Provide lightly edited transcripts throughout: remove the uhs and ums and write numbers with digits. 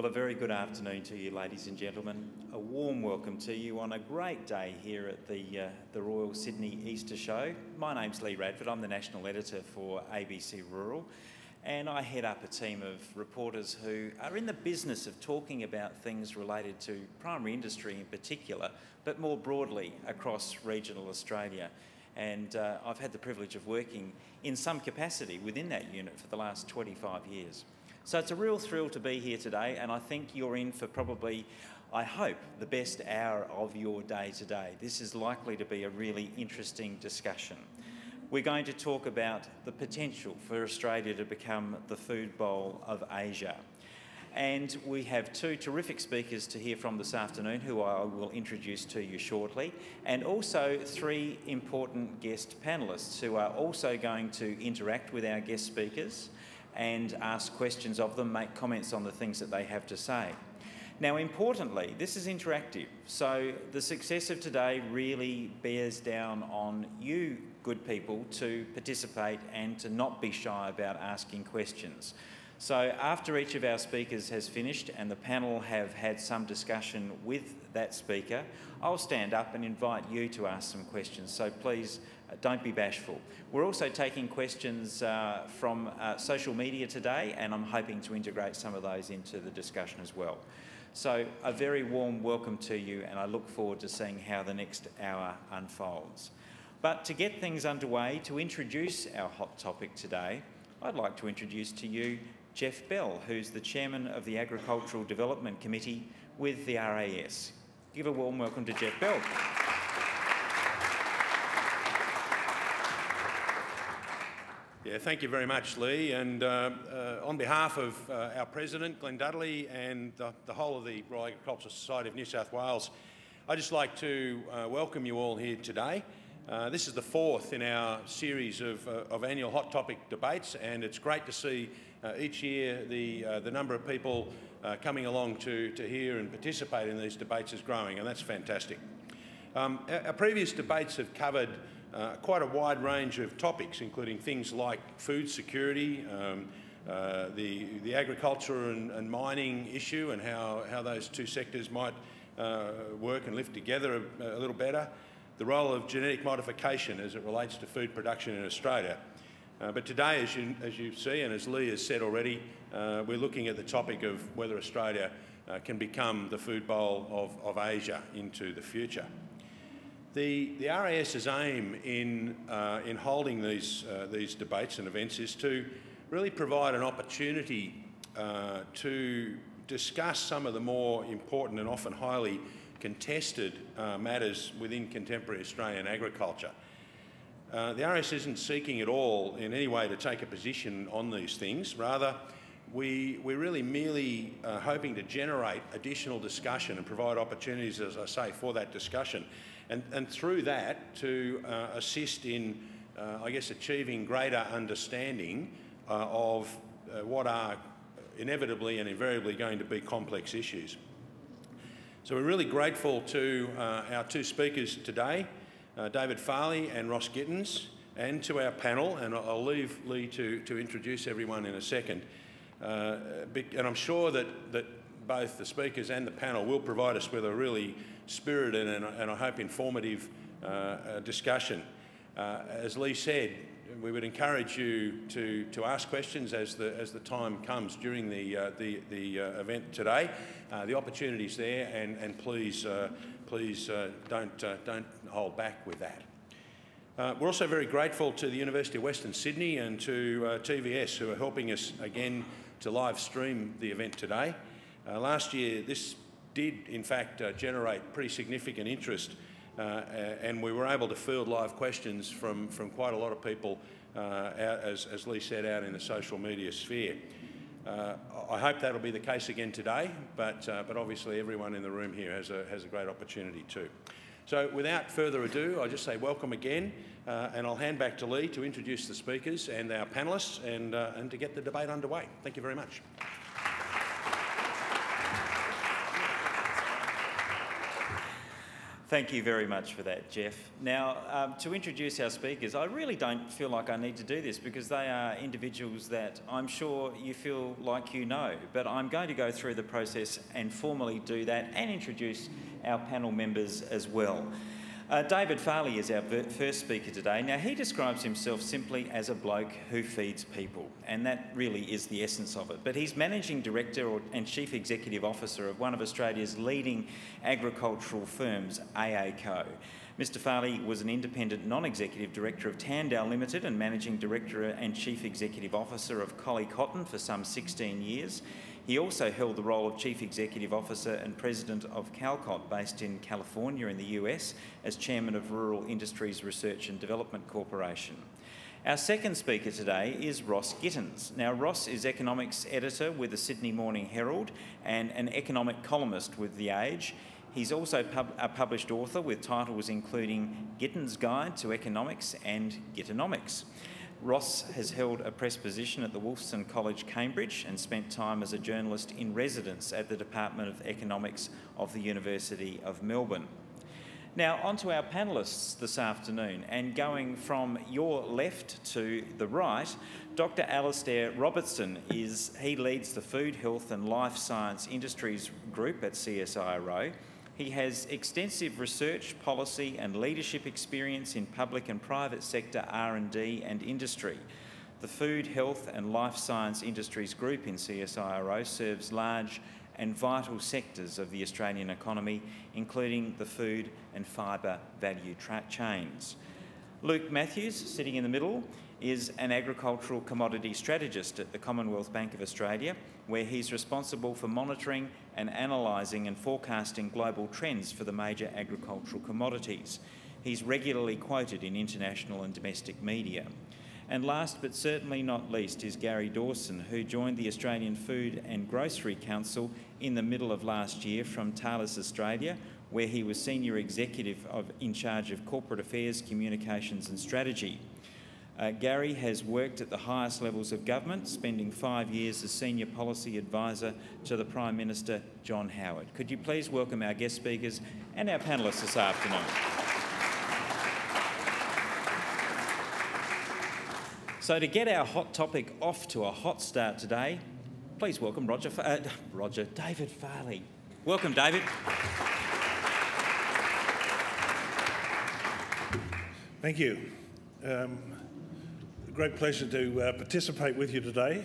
Well, a very good afternoon to you, ladies and gentlemen. A warm welcome to you on a great day here at the Royal Sydney Easter Show. My name's Leigh Radford. I'm the National Editor for ABC Rural, and I head up a team of reporters who are in the business of talking about things related to primary industry in particular, but more broadly across regional Australia. And I've had the privilege of working in some capacity within that unit for the last 25 years. So it's a real thrill to be here today, and I think you're in for probably, I hope, the best hour of your day today. This is likely to be a really interesting discussion. We're going to talk about the potential for Australia to become the food bowl of Asia. And we have two terrific speakers to hear from this afternoon who I will introduce to you shortly, and also three important guest panellists who are also going to interact with our guest speakers and ask questions of them, make comments on the things that they have to say. Now, importantly, this is interactive, so the success of today really bears down on you, good people, to participate and to not be shy about asking questions. So after each of our speakers has finished and the panel have had some discussion with that speaker, I'll stand up and invite you to ask some questions, so please don't be bashful. We're also taking questions from social media today, and I'm hoping to integrate some of those into the discussion as well. So a very warm welcome to you, and I look forward to seeing how the next hour unfolds. But to get things underway, to introduce our hot topic today, I'd like to introduce to you Jeff Bell, who's the Chairman of the Agricultural Development Committee with the RAS. Give a warm welcome to Jeff Bell. Yeah, thank you very much, Leigh. And on behalf of our President, Glenn Dudley, and the whole of the Royal Agricultural Society of New South Wales, I'd just like to welcome you all here today. This is the fourth in our series of annual Hot Topic debates, and it's great to see each year the number of people coming along to hear and participate in these debates is growing, and that's fantastic. Our previous debates have covered quite a wide range of topics, including things like food security, the agriculture and mining issue and how those two sectors might work and live together a little better, the role of genetic modification as it relates to food production in Australia. But today, as you see, and as Leigh has said already, we're looking at the topic of whether Australia can become the food bowl of Asia into the future. The RAS's aim in holding these debates and events is to really provide an opportunity to discuss some of the more important and often highly contested matters within contemporary Australian agriculture. The RAS isn't seeking at all in any way to take a position on these things. Rather, we're really merely hoping to generate additional discussion and provide opportunities, as I say, for that discussion. And through that to assist in, I guess, achieving greater understanding of what are inevitably and invariably going to be complex issues. So we're really grateful to our two speakers today, David Farley and Ross Gittins, and to our panel, and I'll leave Leigh to introduce everyone in a second. And I'm sure that both the speakers and the panel will provide us with a really spirited and I hope informative discussion. As Leigh said, we would encourage you to ask questions as the time comes during the event today. The opportunity's there, and please don't hold back with that. We're also very grateful to the University of Western Sydney and to TVS, who are helping us again to live stream the event today. Last year, this did in fact generate pretty significant interest, and we were able to field live questions from quite a lot of people, as Leigh said, out in the social media sphere. I hope that'll be the case again today, but obviously everyone in the room here has a great opportunity too. So without further ado, I'll just say welcome again, and I'll hand back to Leigh to introduce the speakers and our panellists and to get the debate underway. Thank you very much. Thank you very much for that, Jeff. Now, to introduce our speakers, I really don't feel like I need to do this because they are individuals that I'm sure you feel like you know, but I'm going to go through the process and formally do that and introduce our panel members as well. David Farley is our first speaker today. Now, he describes himself simply as a bloke who feeds people, and that really is the essence of it. But he's Managing Director and Chief Executive Officer of one of Australia's leading agricultural firms, AACo. Mr Farley was an independent non-executive director of Tandale Limited and Managing Director and Chief Executive Officer of Collie Cotton for some 16 years. He also held the role of Chief Executive Officer and President of Calcott, based in California in the US, as Chairman of Rural Industries Research and Development Corporation. Our second speaker today is Ross Gittins. Now, Ross is Economics Editor with the Sydney Morning Herald and an economic columnist with The Age. He's also a published author with titles including Gittins' Guide to Economics and Gittinomics. Ross has held a press position at the Wolfson College, Cambridge, and spent time as a journalist in residence at the Department of Economics of the University of Melbourne. Now, on to our panellists this afternoon, and going from your left to the right, Dr. Alastair Robertson he leads the Food, Health and Life Science Industries Group at CSIRO. He has extensive research, policy and leadership experience in public and private sector R&D and industry. The Food, Health and Life Science Industries Group in CSIRO serves large and vital sectors of the Australian economy, including the food and fibre value chains. Luke Matthews, sitting in the middle, is an agricultural commodity strategist at the Commonwealth Bank of Australia, where he's responsible for monitoring and analysing and forecasting global trends for the major agricultural commodities. He's regularly quoted in international and domestic media. And last but certainly not least is Gary Dawson, who joined the Australian Food and Grocery Council in the middle of last year from Thales Australia, where he was Senior Executive in charge of Corporate Affairs, Communications and Strategy. Gary has worked at the highest levels of government, spending 5 years as Senior Policy Advisor to the Prime Minister, John Howard. Could you please welcome our guest speakers and our panellists this afternoon. So to get our hot topic off to a hot start today, please welcome David Farley. Welcome, David. Thank you. Great pleasure to participate with you today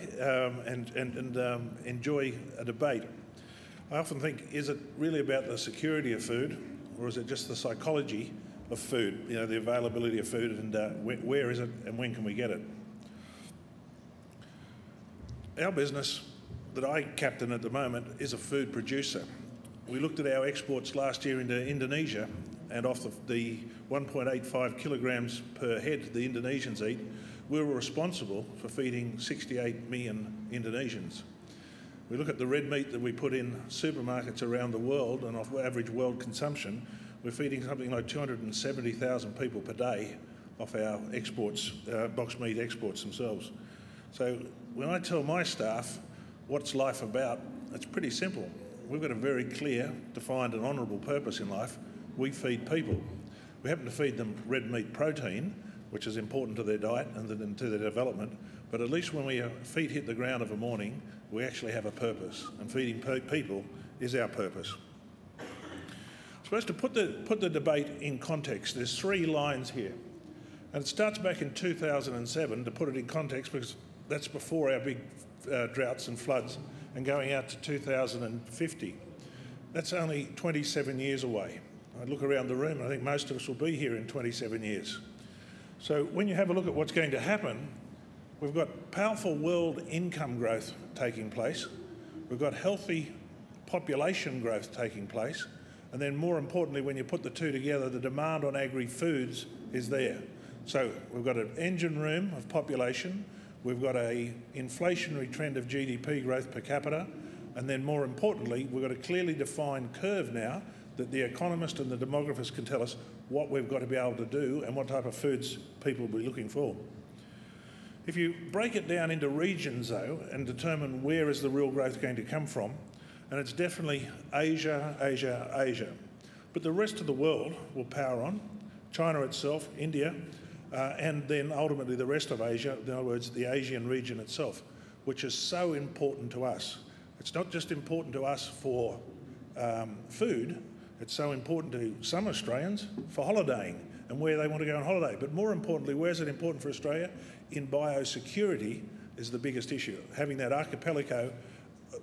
and enjoy a debate. I often think, is it really about the security of food, or is it just the psychology of food, you know, the availability of food, and where is it and when can we get it? Our business that I captain at the moment is a food producer. We looked at our exports last year into Indonesia, and off the 1.85 kilograms per head the Indonesians eat, we were responsible for feeding 68 million Indonesians. We look at the red meat that we put in supermarkets around the world, and off average world consumption, we're feeding something like 270,000 people per day off our exports, boxed meat exports themselves. So when I tell my staff what's life about, it's pretty simple. We've got a very clear, defined and honourable purpose in life. We feed people. We happen to feed them red meat protein, which is important to their diet and to their development, but at least when our feet hit the ground of a morning, we actually have a purpose, and feeding people is our purpose. I'm supposed to put the debate in context. There's 3 lines here, and it starts back in 2007 to put it in context, because that's before our big droughts and floods, and going out to 2050. That's only 27 years away. I look around the room and I think most of us will be here in 27 years. So when you have a look at what's going to happen, we've got powerful world income growth taking place, we've got healthy population growth taking place, and then more importantly, when you put the two together, the demand on agri-foods is there. So we've got an engine room of population, we've got an inflationary trend of GDP growth per capita, and then more importantly, we've got a clearly defined curve now that the economists and the demographers can tell us what we've got to be able to do and what type of foods people will be looking for. If you break it down into regions though and determine where is the real growth going to come from, and it's definitely Asia, Asia, Asia. But the rest of the world will power on, China itself, India, and then ultimately the rest of Asia, in other words, the Asian region itself, which is so important to us. It's not just important to us for food, it's so important to some Australians for holidaying and where they want to go on holiday. But more importantly, where is it important for Australia? In biosecurity is the biggest issue. Having that archipelago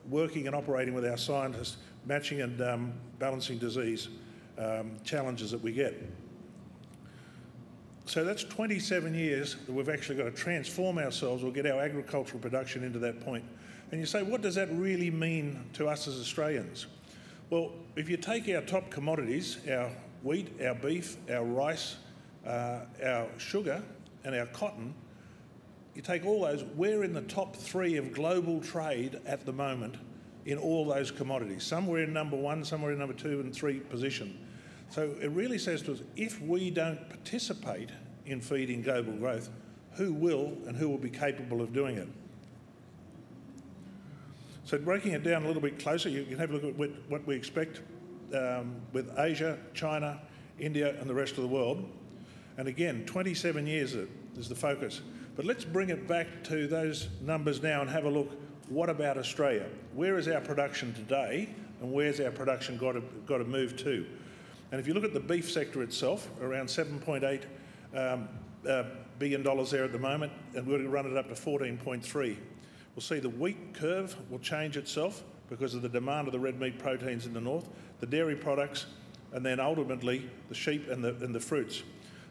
working and operating with our scientists, matching and balancing disease challenges that we get. So that's 27 years that we've actually got to transform ourselves or get our agricultural production into that point. And you say, what does that really mean to us as Australians? Well, if you take our top commodities, our wheat, our beef, our rice, our sugar and our cotton, you take all those, we're in the top 3 of global trade at the moment in all those commodities. Some we're in number 1, some we're in number 2 and 3 position. So it really says to us, if we don't participate in feeding global growth, who will and who will be capable of doing it? So breaking it down a little bit closer, you can have a look at what we expect with Asia, China, India and the rest of the world. And again, 27 years is the focus. But let's bring it back to those numbers now and have a look, what about Australia? Where is our production today and where's our production got to move to? And if you look at the beef sector itself, around $7.8 billion there at the moment, and we're going to run it up to 14.3. We'll see the wheat curve will change itself because of the demand of the red meat proteins in the north, the dairy products, and then ultimately the sheep and the fruits.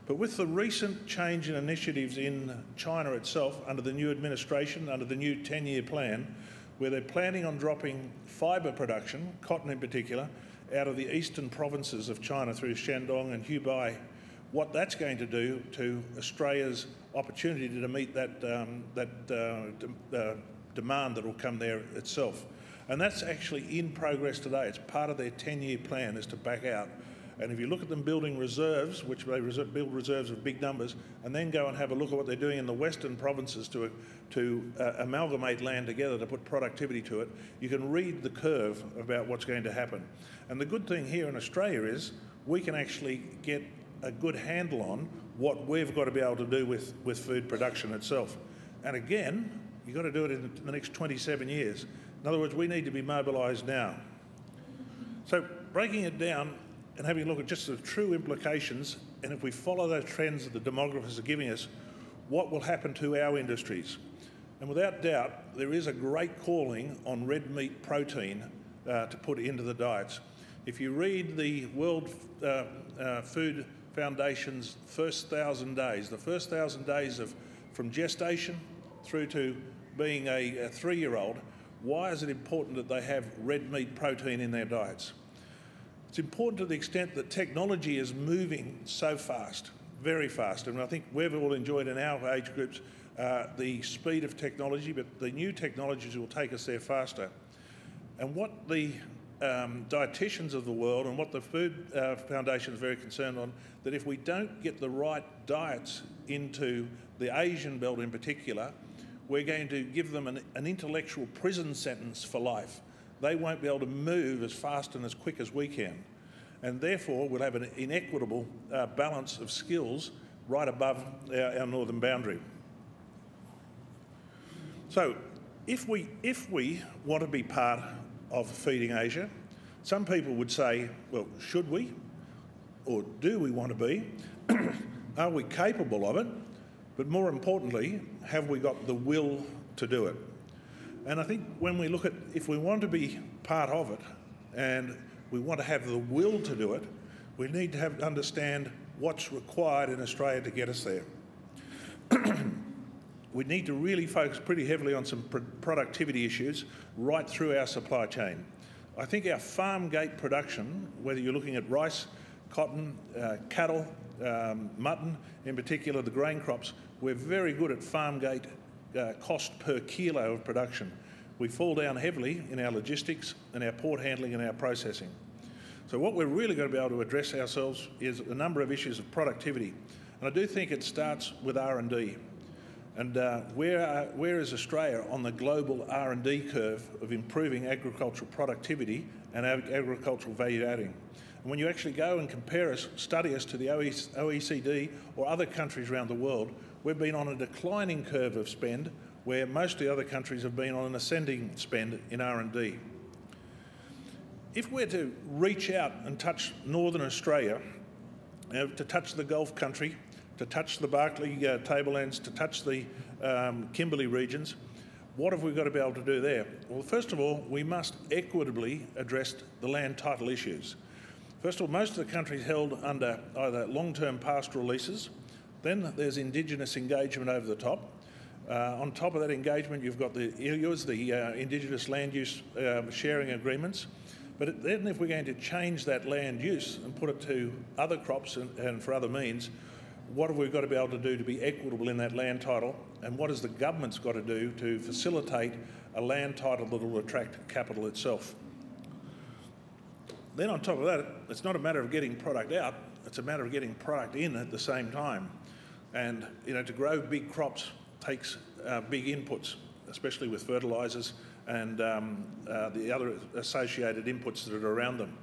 But with the recent change in initiatives in China itself, under the new administration, under the new 10-year plan, where they're planning on dropping fibre production, cotton in particular, out of the eastern provinces of China through Shandong and Hubei, what that's going to do to Australia's opportunity to meet that demand that will come there itself. And that's actually in progress today. It's part of their 10-year plan is to back out. And if you look at them building reserves, which they build reserves of big numbers, and then go and have a look at what they're doing in the western provinces to amalgamate land together to put productivity to it, you can read the curve about what's going to happen. And the good thing here in Australia is we can actually get a good handle on what we've got to be able to do with food production itself. And again, you've got to do it in the next 27 years. In other words, we need to be mobilised now. So breaking it down and having a look at just the true implications, and if we follow those trends that the demographers are giving us, what will happen to our industries? And without doubt, there is a great calling on red meat protein to put into the diets. If you read the World Food Foundation's first 1,000 days, the first 1,000 days from gestation through to being a 3-year-old, why is it important that they have red meat protein in their diets? It's important to the extent that technology is moving so fast, very fast, and I think we've all enjoyed in our age groups the speed of technology, but the new technologies will take us there faster. And what the dietitians of the world and what the Food Foundation is very concerned on, that if we don't get the right diets into the Asian belt in particular, we're going to give them an intellectual prison sentence for life. They won't be able to move as fast and as quick as we can. And therefore, we'll have an inequitable balance of skills right above our northern boundary. So if we want to be part of feeding Asia, some people would say, well, should we? Or do we want to be? Are we capable of it? But more importantly, have we got the will to do it? And I think when we look at, if we want to be part of it and we want to have the will to do it, we need to understand what's required in Australia to get us there. We need to really focus pretty heavily on some productivity issues right through our supply chain. I think our farm gate production, whether you're looking at rice, cotton, cattle, mutton, in particular the grain crops, we're very good at farm gate cost per kilo of production. We fall down heavily in our logistics and our port handling and our processing. So what we're really going to be able to address ourselves is a number of issues of productivity. And I do think it starts with R&D. And where is Australia on the global R&D curve of improving agricultural productivity and agricultural value adding? And And when you actually go and compare us, study us to the OECD or other countries around the world, we've been on a declining curve of spend, where most of the other countries have been on an ascending spend in R&D. If we're to reach out and touch Northern Australia, to touch the Gulf country, to touch the Barkly tablelands, to touch the Kimberley regions, what have we got to be able to do there? Well, first of all, we must equitably address the land title issues. First of all, most of the country is held under either long-term pastoral leases, then there's Indigenous engagement over the top. On top of that engagement, you've got the ILUAs, the Indigenous Land Use Sharing Agreements. But then if we're going to change that land use and put it to other crops and for other means, what have we got to be able to do to be equitable in that land title? And what has the government's got to do to facilitate a land title that will attract capital itself? Then on top of that, it's not a matter of getting product out, it's a matter of getting product in at the same time. And to grow big crops takes big inputs, especially with fertilisers and the other associated inputs that are around them.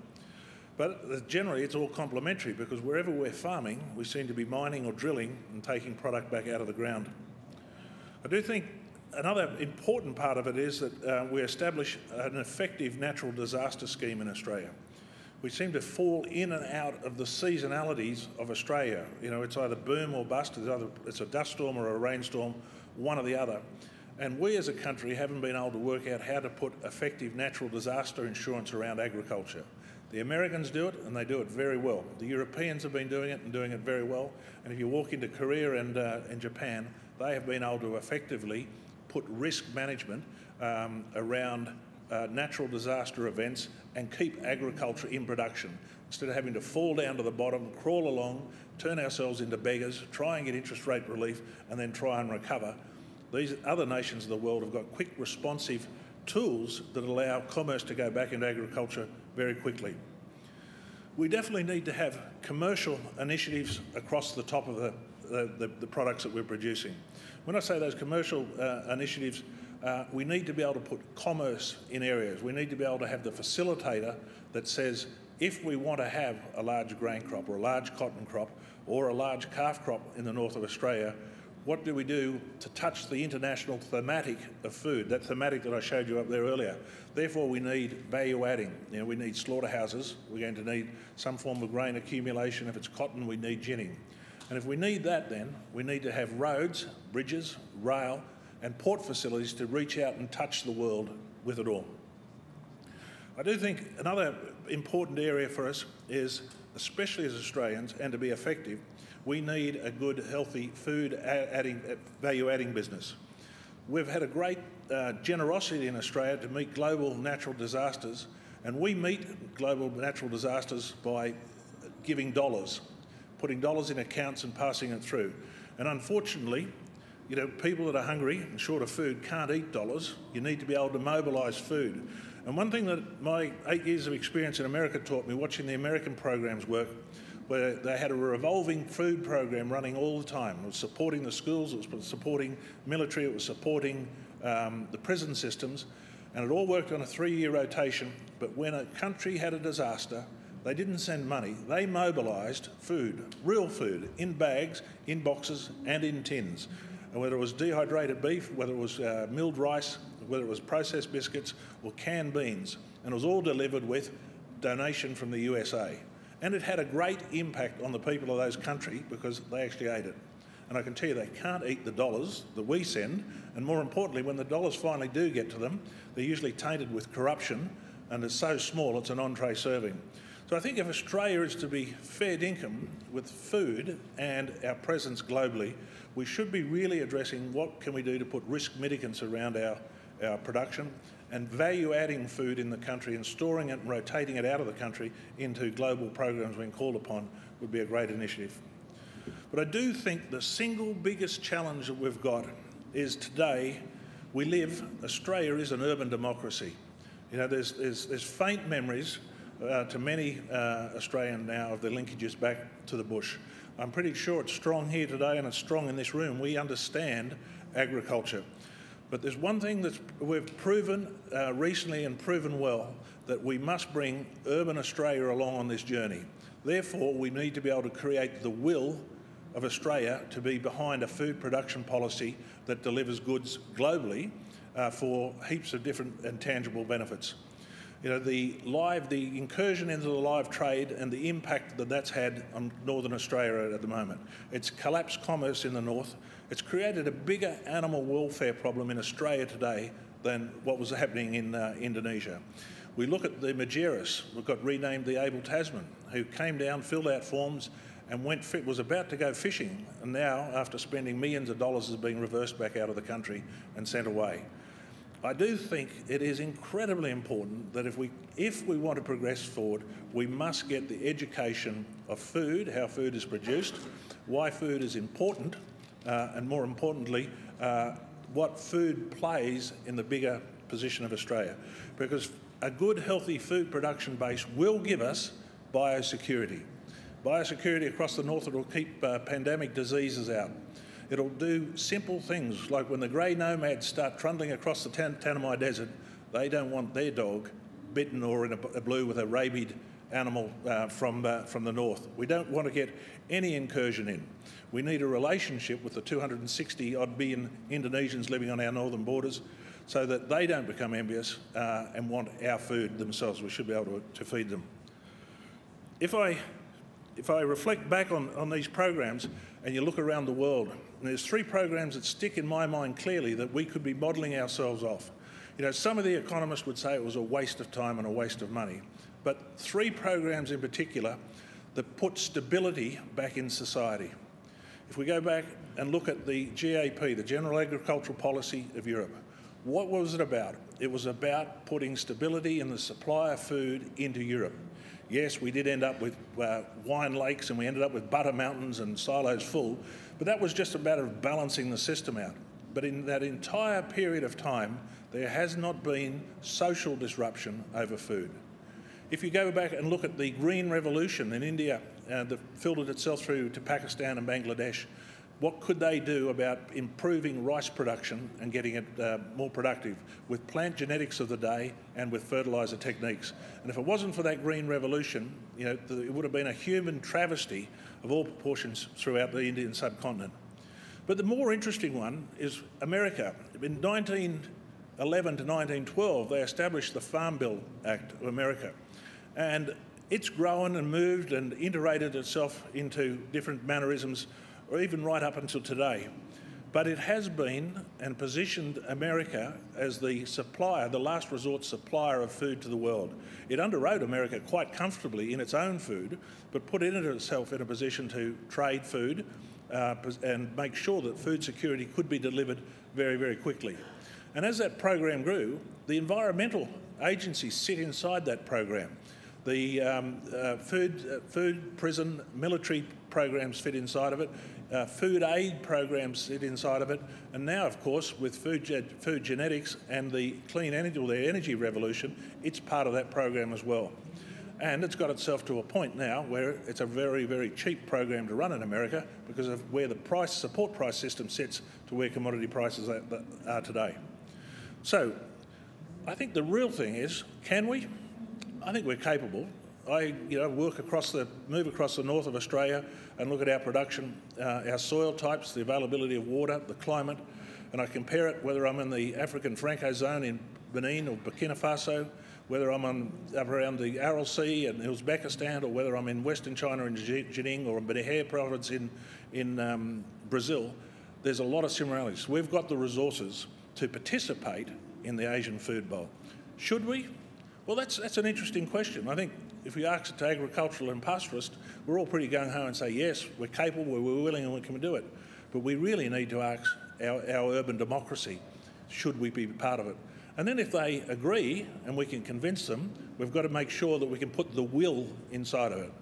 But generally it's all complementary, because wherever we're farming, we seem to be mining or drilling and taking product back out of the ground. I do think another important part of it is that we establish an effective natural disaster scheme in Australia. We seem to fall in and out of the seasonalities of Australia. It's either boom or bust, it's a dust storm or a rainstorm, one or the other. And we as a country haven't been able to work out how to put effective natural disaster insurance around agriculture. The Americans do it, and they do it very well. The Europeans have been doing it and doing it very well. And if you walk into Korea and Japan, they have been able to effectively put risk management around natural disaster events and keep agriculture in production, instead of having to fall down to the bottom, crawl along, turn ourselves into beggars, try and get interest rate relief, and then try and recover. These other nations of the world have got quick, responsive tools that allow commerce to go back into agriculture very quickly. We definitely need to have commercial initiatives across the top of the products that we're producing. When I say those commercial initiatives, we need to be able to put commerce in areas. We need to be able to have the facilitator that says, if we want to have a large grain crop or a large cotton crop or a large calf crop in the north of Australia, what do we do to touch the international thematic of food, that thematic that I showed you up there earlier? Therefore, we need value adding. We need slaughterhouses. We're going to need some form of grain accumulation. If it's cotton, we need ginning. And if we need that, then we need to have roads, bridges, rail, and port facilities to reach out and touch the world with it all. I do think another important area for us is, especially as Australians, and to be effective, we need a good, healthy food value-adding business. We've had a great generosity in Australia to meet global natural disasters, and we meet global natural disasters by giving dollars, putting dollars in accounts and passing it through. And unfortunately, people that are hungry and short of food can't eat dollars. You need to be able to mobilise food. And one thing that my 8 years of experience in America taught me, watching the American programs work, where they had a revolving food program running all the time. It was supporting the schools, it was supporting military, it was supporting the prison systems, and it all worked on a 3-year rotation. But when a country had a disaster, they didn't send money, they mobilised food, real food, in bags, in boxes and in tins. And whether it was dehydrated beef, whether it was milled rice, whether it was processed biscuits or canned beans, and it was all delivered with donation from the USA. And it had a great impact on the people of those countries because they actually ate it. And I can tell you they can't eat the dollars that we send, and more importantly, when the dollars finally do get to them, they're usually tainted with corruption, and it's so small it's an entree serving. So I think if Australia is to be fair dinkum with food and our presence globally, we should be really addressing what can we do to put risk mitigants around our production, and value-adding food in the country and storing it and rotating it out of the country into global programs when called upon would be a great initiative. But I do think the single biggest challenge that we've got is today Australia is an urban democracy. There's faint memories to many Australians now of the linkages back to the bush. I'm pretty sure it's strong here today and it's strong in this room. We understand agriculture. But there's one thing that we've proven recently and proven well, that we must bring urban Australia along on this journey. Therefore, we need to be able to create the will of Australia to be behind a food production policy that delivers goods globally for heaps of different and tangible benefits. You know, the incursion into the live trade and the impact that that's had on Northern Australia at the moment. It's collapsed commerce in the north. It's created a bigger animal welfare problem in Australia today than what was happening in Indonesia. We look at the Majerus, we've got renamed the Abel Tasman, who came down, filled out forms and was about to go fishing, and now, after spending millions of dollars, is being reversed back out of the country and sent away. I do think it is incredibly important that if we want to progress forward, we must get the education of food, how food is produced, why food is important, and more importantly, what food plays in the bigger position of Australia. Because a good, healthy food production base will give us biosecurity. Biosecurity across the north will keep pandemic diseases out. It'll do simple things like when the grey nomads start trundling across the Tanami Desert, they don't want their dog bitten or in a blue with a rabid animal from the north. We don't want to get any incursion in. We need a relationship with the 260 odd billion Indonesians living on our northern borders so that they don't become envious and want our food themselves. We should be able to feed them. If I reflect back on these programs and you look around the world, and there's three programs that stick in my mind clearly that we could be modelling ourselves off. You know, some of the economists would say it was a waste of time and a waste of money, but three programs in particular that put stability back in society. If we go back and look at the GAP, the General Agricultural Policy of Europe, what was it about? It was about putting stability in the supply of food into Europe. Yes, we did end up with wine lakes and we ended up with butter mountains and silos full, but that was just a matter of balancing the system out. But in that entire period of time, there has not been social disruption over food. If you go back and look at the Green Revolution in India that filtered itself through to Pakistan and Bangladesh, what could they do about improving rice production and getting it more productive with plant genetics of the day and with fertiliser techniques? And if it wasn't for that Green Revolution, you know, it would have been a human travesty of all proportions throughout the Indian subcontinent. But the more interesting one is America. In 1911 to 1912, they established the Farm Bill Act of America. And it's grown and moved and iterated itself into different mannerisms, or even right up until today. But it has been and positioned America as the supplier, the last resort supplier of food to the world. It underwrote America quite comfortably in its own food, but put it itself in a position to trade food and make sure that food security could be delivered very, very quickly. And as that program grew, the environmental agencies sit inside that program. The food, prison, military programs fit inside of it. Food aid programs sit inside of it. And now, of course, with food genetics and the clean energy, or the energy revolution, it's part of that program as well. And it's got itself to a point now where it's a very, very cheap program to run in America because of where the support price system sits to where commodity prices are today. So I think the real thing is, can we? I think we're capable. I move across the north of Australia and look at our production, our soil types, the availability of water, the climate, and I compare it whether I'm in the African Franco zone in Benin or Burkina Faso, whether I'm up around the Aral Sea and Uzbekistan, or whether I'm in Western China in Gittins or in Benihar province in Brazil. There's a lot of similarities. We've got the resources to participate in the Asian food bowl. Should we? Well, that's an interesting question. I think if we ask it to agricultural and pastoralists, we're all pretty gung-ho and say, yes, we're capable, we're willing and we can do it. But we really need to ask our urban democracy, should we be part of it? And then if they agree and we can convince them, we've got to make sure that we can put the will inside of it.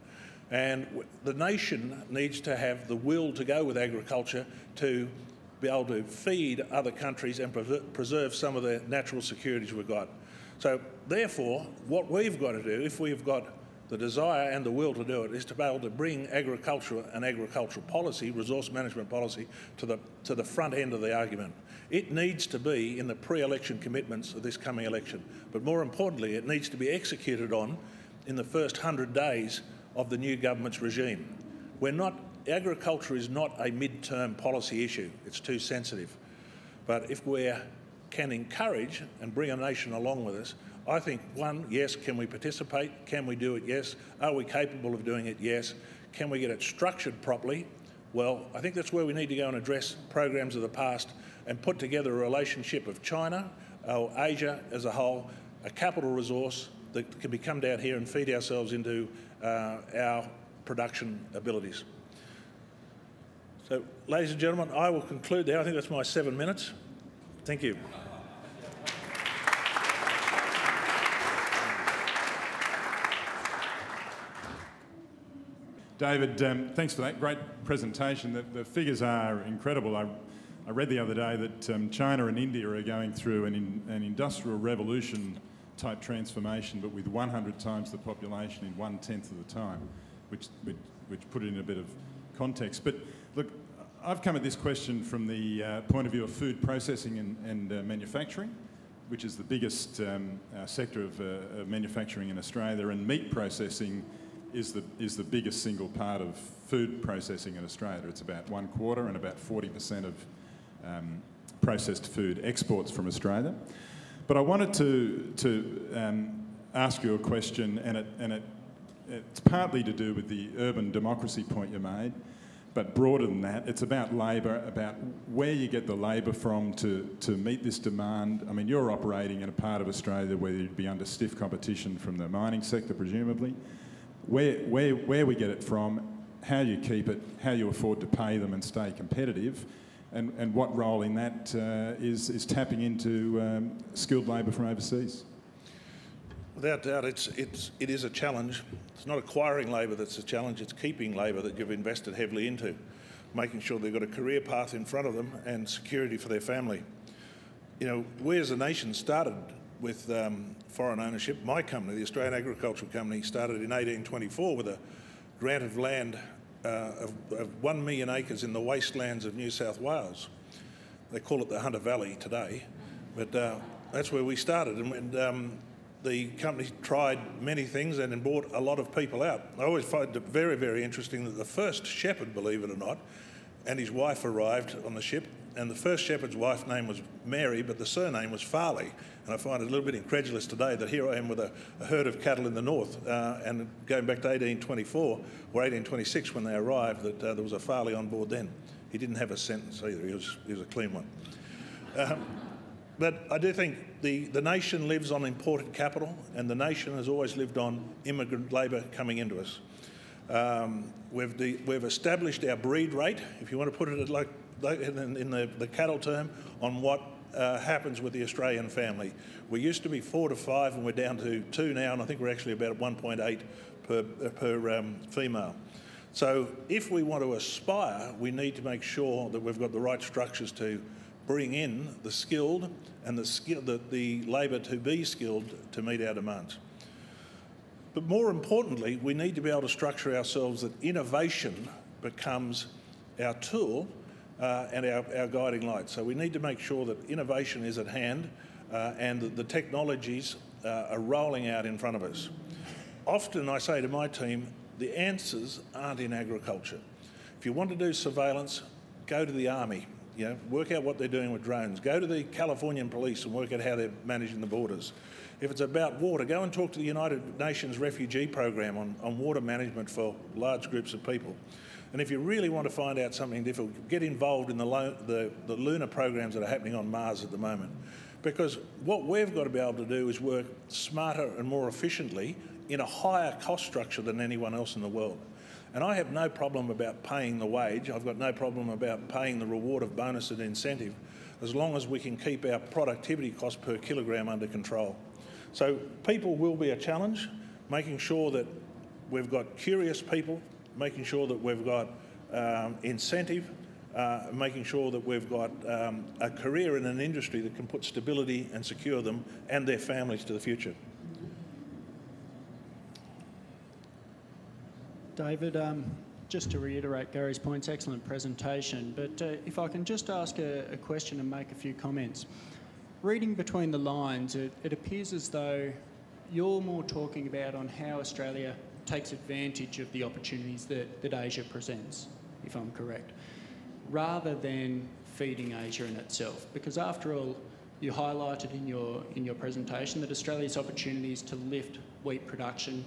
And the nation needs to have the will to go with agriculture to be able to feed other countries and preserve some of the natural securities we've got. So therefore, what we've got to do, if we've got The desire and the will to do it is to be able to bring agriculture and agricultural policy, resource management policy, to the front end of the argument. It needs to be in the pre-election commitments of this coming election, but more importantly, it needs to be executed on in the first 100 days of the new government's regime. Agriculture is not a mid-term policy issue. It's too sensitive. But if we can encourage and bring a nation along with us, I think, one, yes, can we participate? Can we do it? Yes. Are we capable of doing it? Yes. Can we get it structured properly? Well, I think that's where we need to go and address programs of the past and put together a relationship of China or Asia as a whole, a capital resource that can be come down here and feed ourselves into our production abilities. So, ladies and gentlemen, I will conclude there. I think that's my 7 minutes. Thank you. David, thanks for that great presentation. The figures are incredible. I read the other day that China and India are going through an industrial revolution type transformation, but with 100 times the population in 1/10 of the time, which put it in a bit of context. But look, I've come at this question from the point of view of food processing and manufacturing, which is the biggest sector of manufacturing in Australia, and meat processing is the biggest single part of food processing in Australia. It's about 1/4 and about 40% of processed food exports from Australia. But I wanted to ask you a question, and it's partly to do with the urban democracy point you made, but broader than that, it's about labour, about where you get the labour from to meet this demand. I mean, you're operating in a part of Australia where you'd be under stiff competition from the mining sector, presumably. Where we get it from, how you keep it, how you afford to pay them and stay competitive, and what role in that is tapping into skilled labour from overseas? Without doubt, it is a challenge. It's not acquiring labour that's a challenge, it's keeping labour that you've invested heavily into, making sure they've got a career path in front of them and security for their family. You know, we as a nation started with foreign ownership. My company, the Australian Agricultural Company, started in 1824 with a grant of land of 1 million acres in the wastelands of New South Wales. They call it the Hunter Valley today, but that's where we started. And the company tried many things and then brought a lot of people out. I always find it very, very interesting that the first shepherd, believe it or not, and his wife arrived on the ship, and the first shepherd's wife's name was Mary, but the surname was Farley. And I find it a little bit incredulous today that here I am with a herd of cattle in the north, and going back to 1824 or 1826 when they arrived, that there was a Farley on board then. He didn't have a sentence either, he was a clean one. But I do think the nation lives on imported capital, and the nation has always lived on immigrant labour coming into us. We've established our breed rate, if you want to put it like in the cattle term, on what happens with the Australian family. We used to be 4 to 5 and we're down to 2 now, and I think we're actually about 1.8 per female. So if we want to aspire, we need to make sure that we've got the right structures to bring in the skilled and the labour to be skilled to meet our demands. But more importantly, we need to be able to structure ourselves that innovation becomes our tool and our guiding light. So we need to make sure that innovation is at hand and that the technologies are rolling out in front of us. Often I say to my team, the answers aren't in agriculture. If you want to do surveillance, go to the army. You know, work out what they're doing with drones. Go to the Californian police and work out how they're managing the borders. If it's about water, go and talk to the United Nations Refugee Program on water management for large groups of people. And if you really want to find out something difficult, get involved in the lunar programs that are happening on Mars at the moment. Because what we've got to be able to do is work smarter and more efficiently in a higher cost structure than anyone else in the world. And I have no problem about paying the wage. I've got no problem about paying the reward of bonus and incentive, as long as we can keep our productivity cost per kilogram under control. So people will be a challenge, making sure that we've got curious people, making sure that we've got incentive, making sure that we've got a career in an industry that can put stability and secure them and their families to the future. David, just to reiterate Gary's points, excellent presentation, but if I can just ask a question and make a few comments. Reading between the lines, it appears as though you're more talking about on how Australia takes advantage of the opportunities that Asia presents, if I'm correct, rather than feeding Asia in itself. Because after all, you highlighted in your presentation that Australia's opportunity is to lift wheat production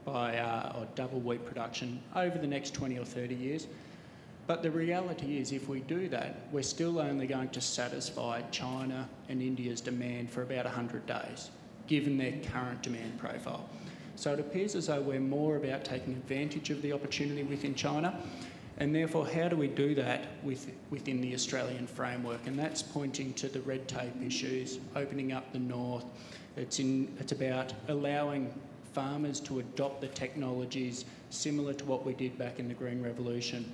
by, or double wheat production over the next 20 or 30 years. But the reality is, if we do that, we're still only going to satisfy China and India's demand for about 100 days, given their current demand profile. So it appears as though we're more about taking advantage of the opportunity within China, and therefore how do we do that within the Australian framework? And that's pointing to the red tape issues, opening up the north. It's about allowing farmers to adopt the technologies similar to what we did back in the Green Revolution.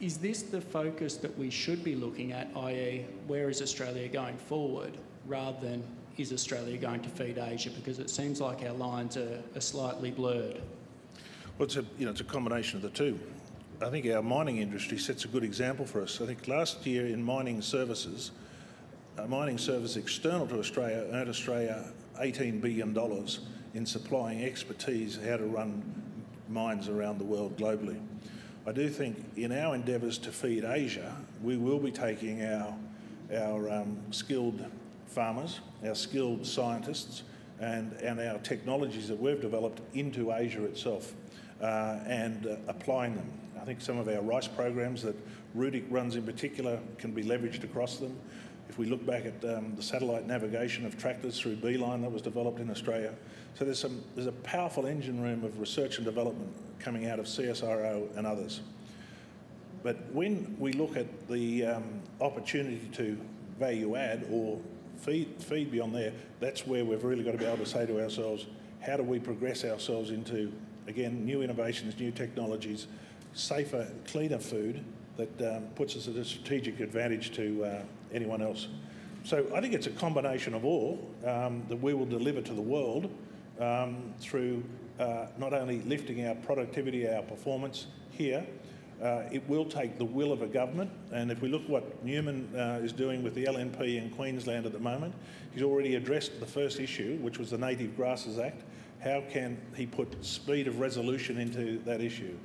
Is this the focus that we should be looking at, i.e. where is Australia going forward, rather than is Australia going to feed Asia? Because it seems like our lines are slightly blurred. Well, it's a combination of the two. I think our mining industry sets a good example for us. I think last year in mining services, a mining service external to Australia earned Australia $18 billion in supplying expertise how to run mines around the world globally. I do think in our endeavours to feed Asia, we will be taking our skilled farmers, our skilled scientists, and our technologies that we've developed into Asia itself and applying them. I think some of our rice programs that Rudik runs in particular can be leveraged across them. If we look back at the satellite navigation of tractors through Beeline that was developed in Australia. So there's a powerful engine room of research and development coming out of CSIRO and others. But when we look at the opportunity to value add or feed beyond there, that's where we've really got to be able to say to ourselves, how do we progress ourselves into, again, new innovations, new technologies, safer, cleaner food that puts us at a strategic advantage to anyone else. So I think it's a combination of all that we will deliver to the world through not only lifting our productivity, our performance here, it will take the will of a government. And if we look what Newman is doing with the LNP in Queensland at the moment, he's already addressed the first issue, which was the Native Grasses Act. How can he put speed of resolution into that issue?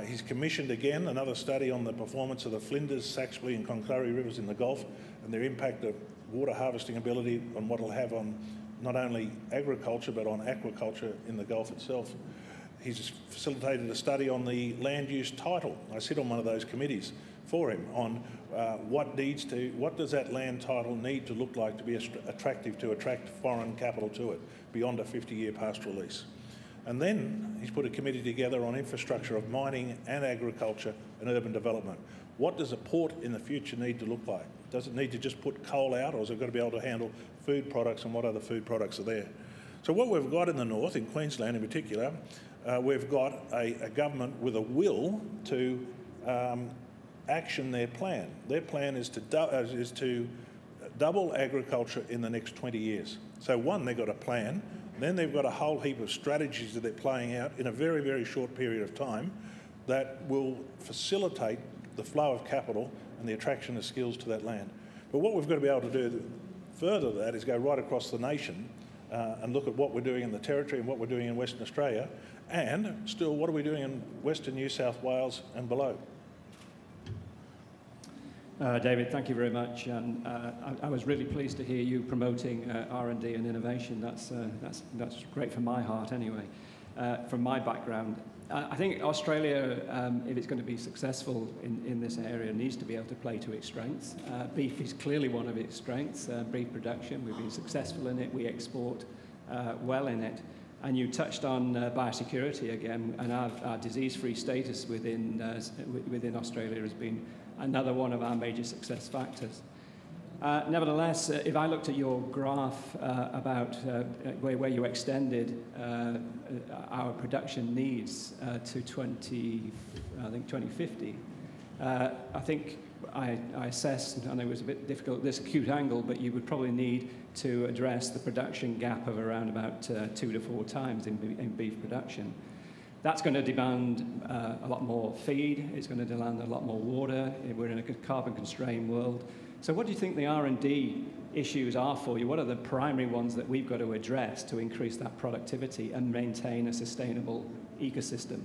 He's commissioned again another study on the performance of the Flinders, Saxby and Cloncurry rivers in the Gulf and their impact of water harvesting ability on what it'll have on not only agriculture but on aquaculture in the Gulf itself. He's facilitated a study on the land use title. I sit on one of those committees for him on what does that land title need to look like to be attractive to attract foreign capital to it beyond a 50-year pastoral lease. And then he's put a committee together on infrastructure of mining and agriculture and urban development. What does a port in the future need to look like? Does it need to just put coal out, or is it got to be able to handle food products, and what other food products are there? So what we've got in the north, in Queensland in particular, we've got a government with a will to action their plan. Their plan is to double agriculture in the next 20 years. So one, they've got a plan. Then they've got a whole heap of strategies that they're playing out in a very, very short period of time that will facilitate the flow of capital and the attraction of skills to that land. But what we've got to be able to do further that is go right across the nation and look at what we're doing in the Territory and what we're doing in Western Australia, and still what are we doing in Western New South Wales and below. David, thank you very much. And I was really pleased to hear you promoting R&D and innovation. That's great for my heart anyway, from my background. I think Australia, if it's going to be successful in this area, needs to be able to play to its strengths. Beef is clearly one of its strengths, beef production. We've been successful in it. We export well in it. And you touched on biosecurity again, and our disease-free status within Australia has been another one of our major success factors. Nevertheless, if I looked at your graph about where you extended our production needs to 2050, I think I assessed, and it was a bit difficult, this acute angle, but you would probably need to address the production gap of around about 2 to 4 times in beef production. That's going to demand a lot more feed. It's going to demand a lot more water. We're in a carbon-constrained world. So what do you think the R&D issues are for you? What are the primary ones that we've got to address to increase that productivity and maintain a sustainable ecosystem?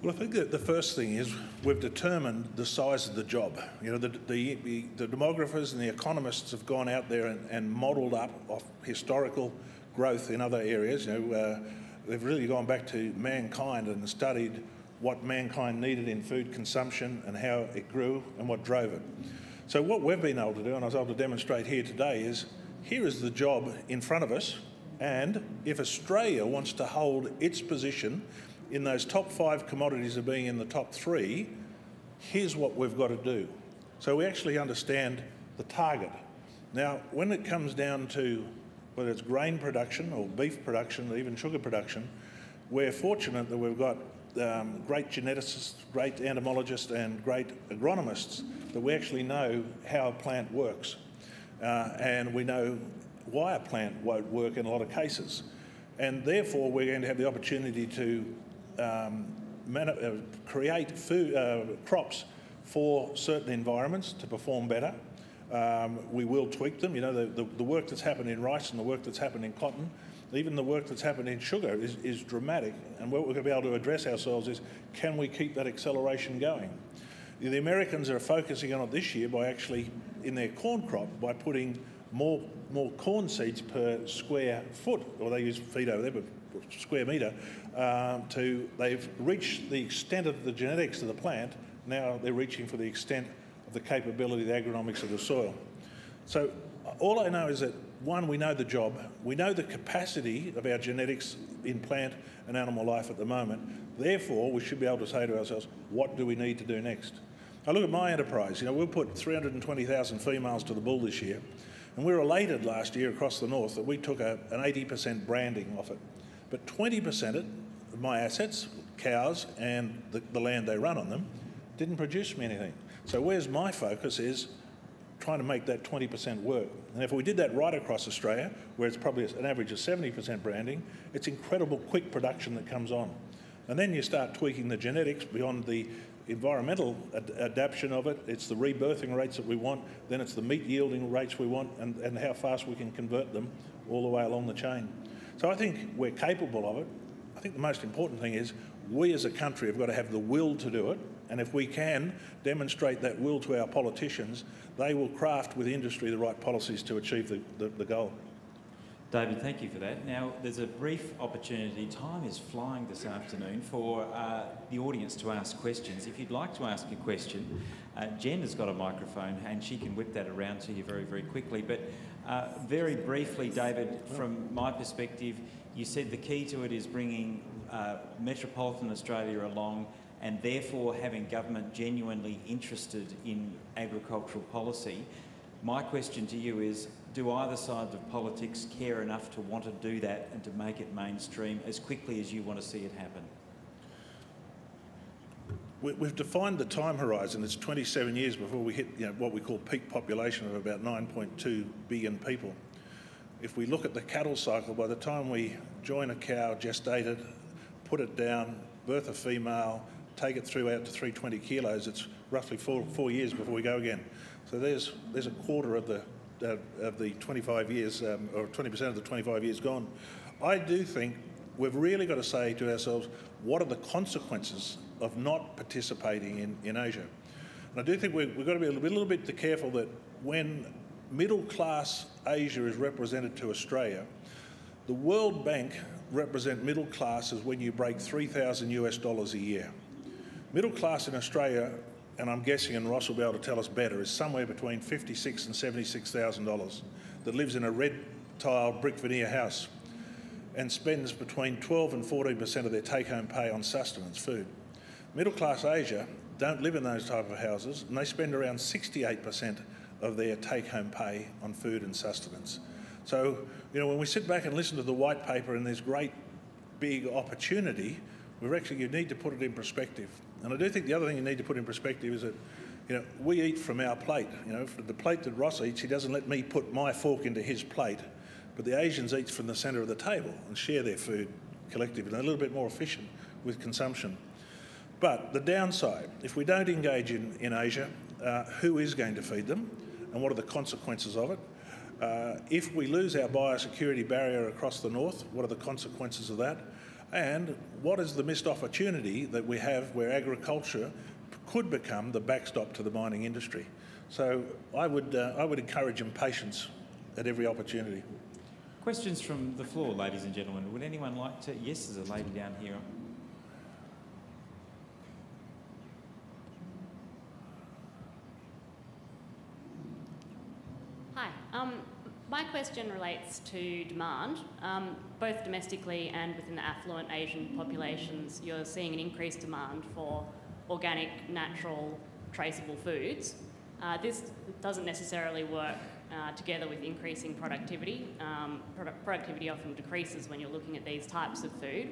Well, I think that the first thing is we've determined the size of the job. You know, the demographers and the economists have gone out there and modelled up off historical growth in other areas. You know, they've really gone back to mankind and studied what mankind needed in food consumption and how it grew and what drove it. So what we've been able to do, and I was able to demonstrate here today, is here is the job in front of us, and if Australia wants to hold its position in those top 5 commodities of being in the top 3, here's what we've got to do. So we actually understand the target. Now, when it comes down to whether it's grain production or beef production or even sugar production, we're fortunate that we've got great geneticists, great entomologists and great agronomists that we actually know how a plant works. And we know why a plant won't work in a lot of cases. And therefore, we're going to have the opportunity to create food, crops for certain environments to perform better. We will tweak them. You know, the work that's happened in rice and the work that's happened in cotton, even the work that's happened in sugar is dramatic. And what we're going to be able to address ourselves is, can we keep that acceleration going? The Americans are focusing on it this year by actually, in their corn crop, by putting more corn seeds per square foot, or they use feet over there, but square metre, they've reached the extent of the genetics of the plant. Now they're reaching for the extent of the capability, the agronomics of the soil. So all I know is that, one, we know the job, we know the capacity of our genetics in plant and animal life at the moment. Therefore, we should be able to say to ourselves, what do we need to do next? I look at my enterprise. You know, we'll put 320,000 females to the bull this year, and we were elated last year across the north that we took an 80% branding off it. But 20% of my assets, cows and the land they run on them, didn't produce me anything. So where's my focus is trying to make that 20% work. And if we did that right across Australia, where it's probably an average of 70% branding, it's incredible quick production that comes on. And then you start tweaking the genetics beyond the environmental adaptation of it. It's the rebirthing rates that we want, then it's the meat yielding rates we want, and how fast we can convert them all the way along the chain. So I think we're capable of it. I think the most important thing is we as a country have got to have the will to do it, and if we can demonstrate that will to our politicians, they will craft with industry the right policies to achieve the goal. David, thank you for that. Now, there's a brief opportunity. Time is flying this afternoon for the audience to ask questions. If you'd like to ask a question, Jen has got a microphone and she can whip that around to you very, very quickly. But very briefly, David, from my perspective, you said the key to it is bringing metropolitan Australia along and therefore having government genuinely interested in agricultural policy. My question to you is, do either side of politics care enough to want to do that and to make it mainstream as quickly as you want to see it happen? We've defined the time horizon. It's 27 years before we hit what we call peak population of about 9.2 billion people. If we look at the cattle cycle, by the time we join a cow, gestate it, put it down, birth a female, take it through out to 320 kilos, it's roughly four years before we go again. So there's a quarter of the 25 years, or 20% of the 25 years gone. I do think we've really got to say to ourselves, what are the consequences of not participating in Asia? And I do think we've got to be a little bit careful that when middle class Asia is represented to Australia, the World Bank represent middle class as when you break $3,000 a year. Middle class in Australia, and I'm guessing, and Ross will be able to tell us better, is somewhere between $56,000 and $76,000 that lives in a red tiled brick veneer house and spends between 12 and 14% of their take-home pay on sustenance food. Middle class Asia don't live in those type of houses, and they spend around 68% of their take-home pay on food and sustenance. So, when we sit back and listen to the white paper and there's great big opportunity, you need to put it in perspective. And I do think the other thing you need to put in perspective is that, we eat from our plate. For the plate that Ross eats, he doesn't let me put my fork into his plate, but the Asians eat from the centre of the table and share their food collectively. They're a little bit more efficient. with consumption. But the downside, if we don't engage in Asia, who is going to feed them and what are the consequences of it? If we lose our biosecurity barrier across the north, what are the consequences of that? And what is the missed opportunity that we have where agriculture could become the backstop to the mining industry? So I would encourage impatience at every opportunity. Questions from the floor, ladies and gentlemen. Would anyone like to? Yes, there's a lady down here. Hi. My question relates to demand. Both domestically and within the affluent Asian populations, you're seeing an increased demand for organic, natural, traceable foods. This doesn't necessarily work together with increasing productivity. Productivity often decreases when you're looking at these types of food.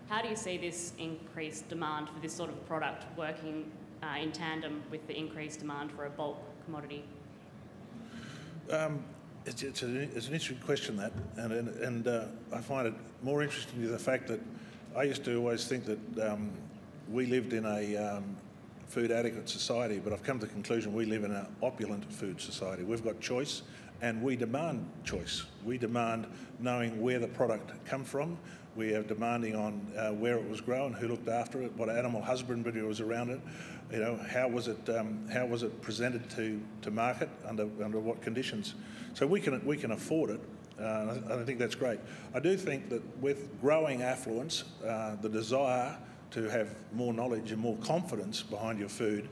How do you see this increased demand for this sort of product working in tandem with the increased demand for a bulk commodity? It's an interesting question, that, and I find it more interesting to the fact that I used to always think that we lived in a food adequate society, but I've come to the conclusion we live in an opulent food society. We've got choice and we demand choice. We demand knowing where the product comes from. We are demanding on where it was grown, who looked after it, what animal husbandry was around it. You know, how was it presented to market under what conditions? So we can afford it. I think that's great. I do think that with growing affluence, the desire to have more knowledge and more confidence behind your food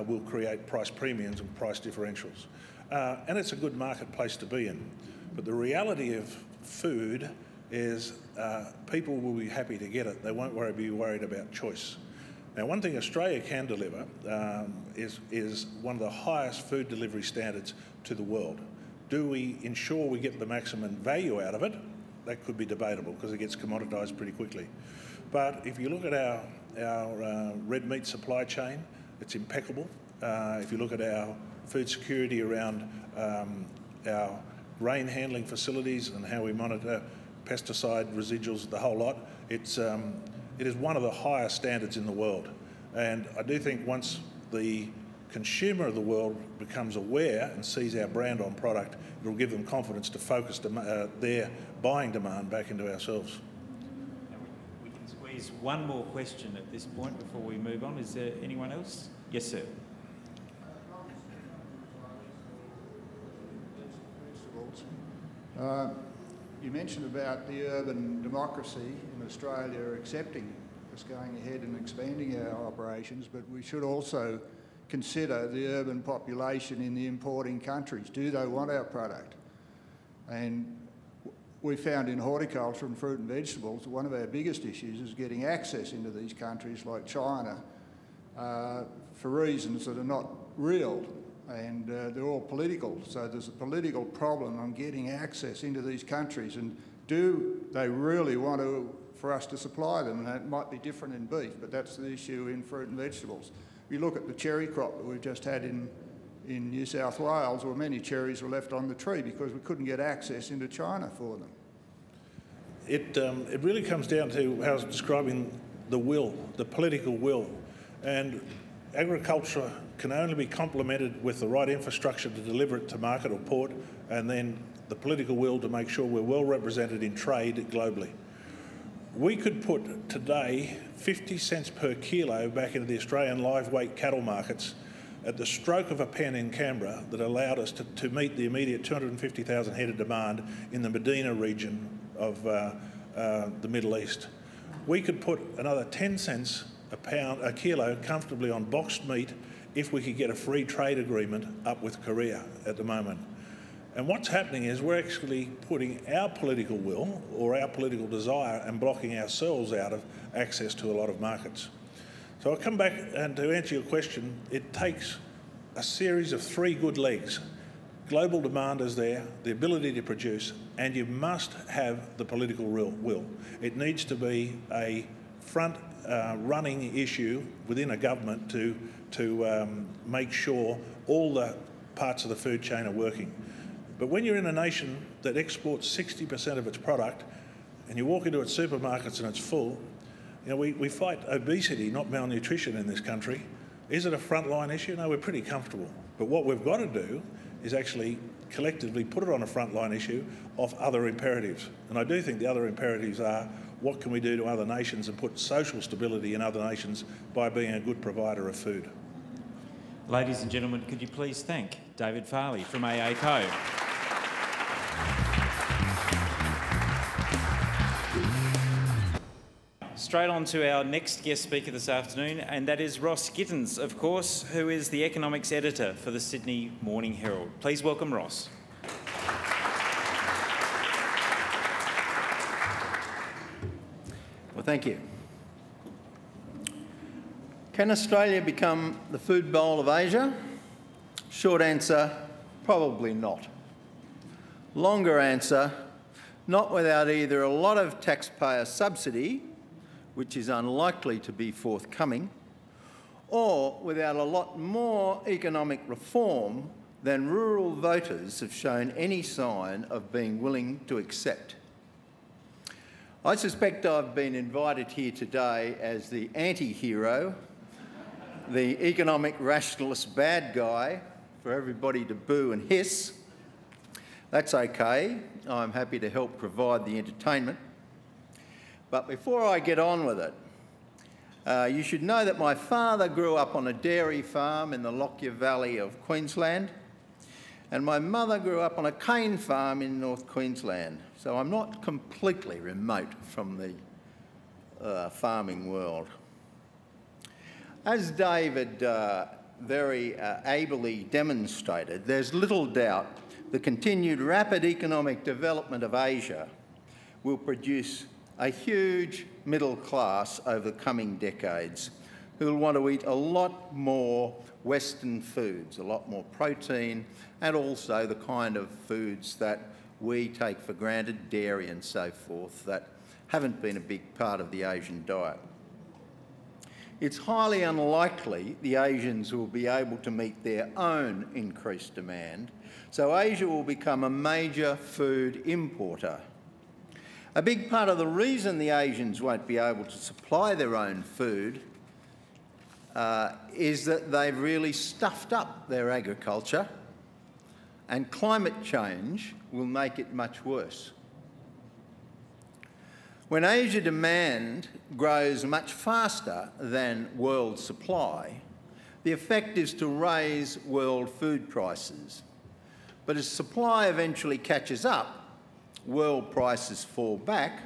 will create price premiums and price differentials. And it's a good marketplace to be in. But the reality of food is people will be happy to get it. They won't be worried about choice. Now, one thing Australia can deliver is one of the highest food delivery standards to the world. Do we ensure we get the maximum value out of it? That could be debatable because it gets commoditised pretty quickly. But if you look at our red meat supply chain, it's impeccable. If you look at our food security around our grain handling facilities and how we monitor pesticide residuals, the whole lot, it is one of the highest standards in the world. And I do think once the consumer of the world becomes aware and sees our brand on product, it will give them confidence to focus their buying demand back into ourselves. We can squeeze one more question at this point before we move on. Is there anyone else? Yes, sir. You mentioned about the urban democracy in Australia accepting us going ahead and expanding our operations, but we should also consider the urban population in the importing countries. Do they want our product? And we found in horticulture and fruit and vegetables, one of our biggest issues is getting access into these countries like China for reasons that are not real, and they're all political. So there's a political problem on getting access into these countries, and do they really want for us to supply them? And it might be different in beef, but that's the issue in fruit and vegetables. If you look at the cherry crop that we've just had in New South Wales, well, many cherries were left on the tree because we couldn't get access into China for them. It really comes down to how I was describing the will, the political will. And agriculture can only be complemented with the right infrastructure to deliver it to market or port, and then the political will to make sure we're well represented in trade globally. We could put today 50 cents per kilo back into the Australian live weight cattle markets at the stroke of a pen in Canberra that allowed us to meet the immediate 250,000 head of demand in the Medina region of the Middle East. We could put another 10 cents a kilo comfortably on boxed meat if we could get a free trade agreement up with Korea at the moment. And what's happening is we're actually putting our political will or our political desire and blocking ourselves out of access to a lot of markets. So I'll come back, and to answer your question, it takes a series of 3 good legs. Global demand is there, the ability to produce, and you must have the political will. It needs to be a front-running issue within a government to make sure all the parts of the food chain are working. But when you're in a nation that exports 60% of its product and you walk into its supermarkets and it's full, You know, we fight obesity, not malnutrition in this country. Is it a frontline issue? No, we're pretty comfortable. But what we've got to do is actually collectively put it on a frontline issue of other imperatives. And I do think the other imperatives are, what can we do to other nations and put social stability in other nations by being a good provider of food? Ladies and gentlemen, could you please thank David Farley from AACo. Straight on to our next guest speaker this afternoon, and that is Ross Gittins, of course, who is the economics editor for the Sydney Morning Herald. Please welcome Ross. Well, thank you. Can Australia become the food bowl of Asia? Short answer, probably not. Longer answer, not without either a lot of taxpayer subsidy, which is unlikely to be forthcoming, or without a lot more economic reform than rural voters have shown any sign of being willing to accept. I suspect I've been invited here today as the anti-hero, the economic rationalist bad guy for everybody to boo and hiss. That's okay. I'm happy to help provide the entertainment. But before I get on with it, you should know that my father grew up on a dairy farm in the Lockyer Valley of Queensland, and my mother grew up on a cane farm in North Queensland. So I'm not completely remote from the farming world. As David very ably demonstrated, there's little doubt the continued rapid economic development of Asia will produce a huge middle class over the coming decades who will want to eat a lot more Western foods, a lot more protein, and also the kind of foods that we take for granted, dairy and so forth, that haven't been a big part of the Asian diet. It's highly unlikely the Asians will be able to meet their own increased demand, so Asia will become a major food importer. A big part of the reason the Asians won't be able to supply their own food is that they've really stuffed up their agriculture, and climate change will make it much worse. When Asia demand grows much faster than world supply, the effect is to raise world food prices. But as supply eventually catches up, world prices fall back,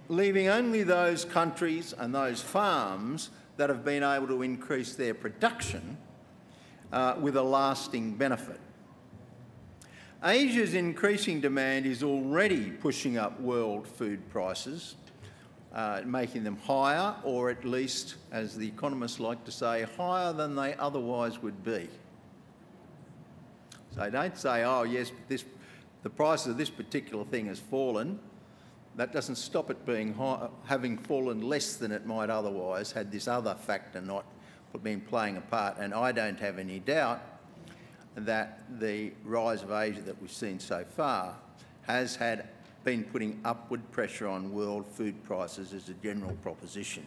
leaving only those countries and those farms that have been able to increase their production with a lasting benefit. Asia's increasing demand is already pushing up world food prices, making them higher, or at least, as the economists like to say, higher than they otherwise would be. So don't say, oh yes, the price of this particular thing has fallen. That doesn't stop it being having fallen less than it might otherwise had this other factor not been playing a part. And I don't have any doubt that the rise of Asia that we've seen so far has been putting upward pressure on world food prices as a general proposition.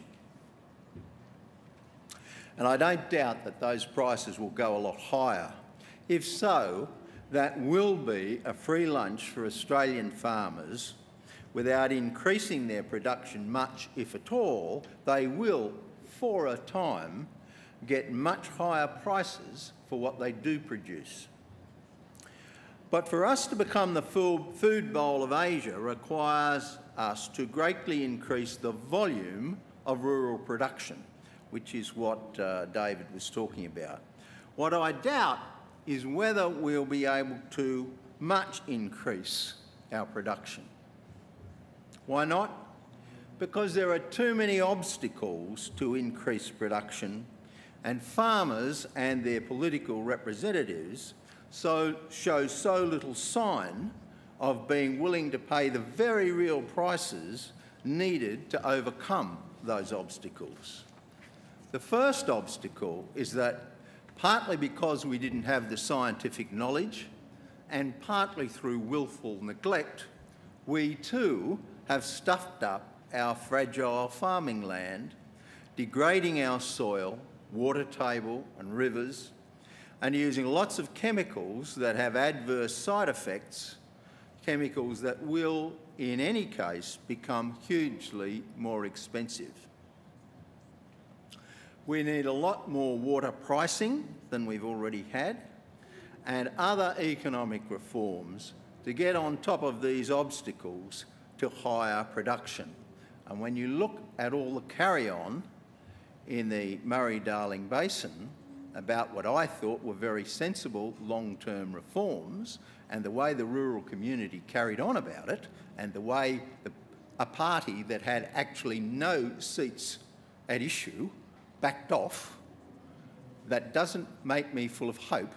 And I don't doubt that those prices will go a lot higher. If so, that will be a free lunch for Australian farmers. Without increasing their production much, if at all, they will, for a time, get much higher prices for what they do produce. But for us to become the food bowl of Asia requires us to greatly increase the volume of rural production, which is what David was talking about. What I doubt is whether we'll be able to much increase our production. Why not? Because there are too many obstacles to increase production, and farmers and their political representatives show so little sign of being willing to pay the very real prices needed to overcome those obstacles. The first obstacle is that partly because we didn't have the scientific knowledge and partly through willful neglect, we too have stuffed up our fragile farming land, degrading our soil, water table and rivers, and using lots of chemicals that have adverse side effects, chemicals that will, in any case, become hugely more expensive. We need a lot more water pricing than we've already had, and other economic reforms to get on top of these obstacles to higher production. And when you look at all the carry-on in the Murray-Darling Basin about what I thought were very sensible long-term reforms, and the way the rural community carried on about it, and the way a party that had actually no seats at issue backed off, that doesn't make me full of hope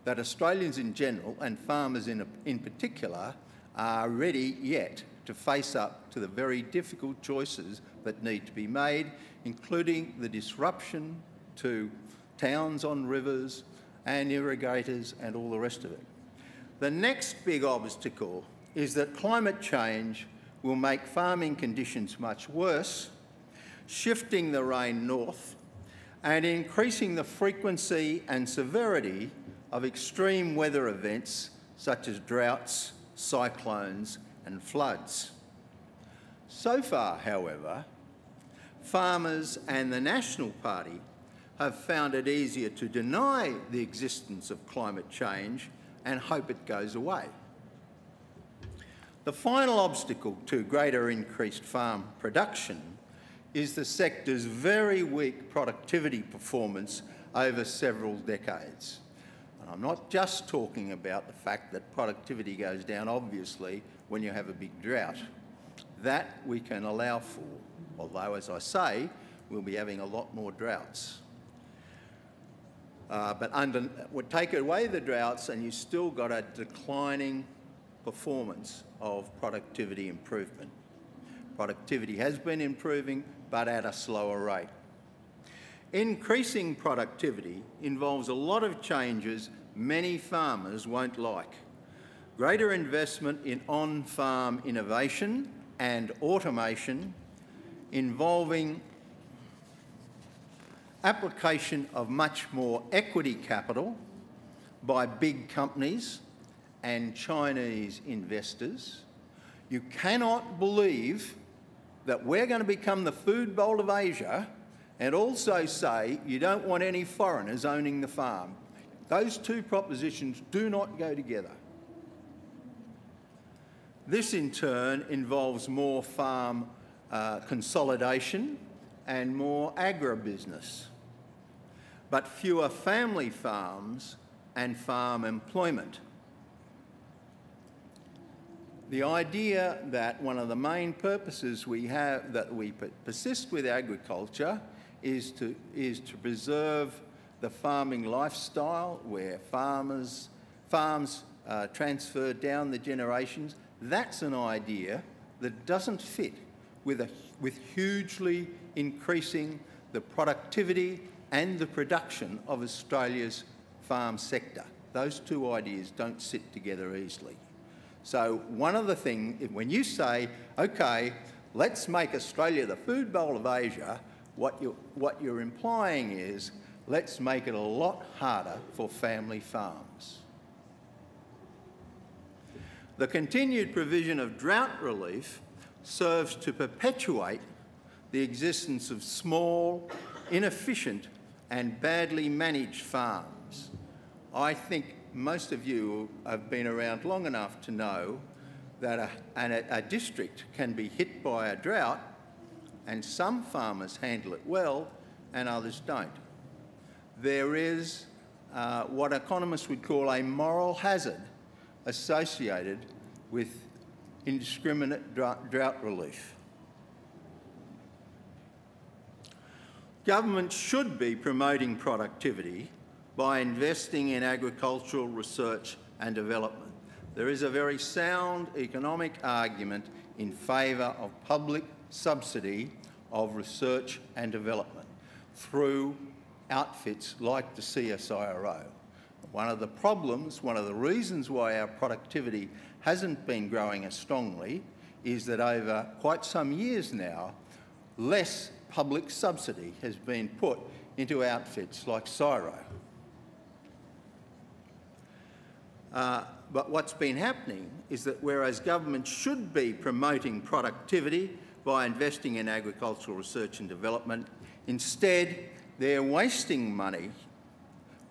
that Australians in general, and farmers in particular, are ready yet to face up to the very difficult choices that need to be made, including the disruption to towns on rivers and irrigators and all the rest of it. The next big obstacle is that climate change will make farming conditions much worse, shifting the rain north and increasing the frequency and severity of extreme weather events such as droughts, cyclones and floods. So far, however, farmers and the National Party have found it easier to deny the existence of climate change and hope it goes away. The final obstacle to greater increased farm production is the sector's very weak productivity performance over several decades. And I'm not just talking about the fact that productivity goes down, obviously, when you have a big drought. That we can allow for, although, as I say, we'll be having a lot more droughts. Would take away the droughts and you still got a declining performance of productivity improvement. Productivity has been improving, but at a slower rate. Increasing productivity involves a lot of changes many farmers won't like. Greater investment in on-farm innovation and automation involving application of much more equity capital by big companies and Chinese investors. You cannot believe that we're going to become the food bowl of Asia and also say you don't want any foreigners owning the farm. Those two propositions do not go together. This in turn involves more farm consolidation and more agribusiness, but fewer family farms and farm employment. The idea that one of the main purposes we have, that we persist with agriculture, is to preserve the farming lifestyle where farms transfer down the generations. That's an idea that doesn't fit with hugely increasing the productivity and the production of Australia's farm sector. Those two ideas don't sit together easily. So one of the things, when you say, okay, let's make Australia the food bowl of Asia, what you're implying is, let's make it a lot harder for family farms. The continued provision of drought relief serves to perpetuate the existence of small, inefficient and badly managed farms. I think most of you have been around long enough to know that a district can be hit by a drought and some farmers handle it well and others don't. There is what economists would call a moral hazard associated with indiscriminate drought relief. Government should be promoting productivity by investing in agricultural research and development. There is a very sound economic argument in favour of public subsidy of research and development through outfits like the CSIRO. One of the problems, one of the reasons why our productivity hasn't been growing as strongly is that over quite some years now, less public subsidy has been put into outfits like Cyro. But what's been happening is that whereas government should be promoting productivity by investing in agricultural research and development, instead they're wasting money,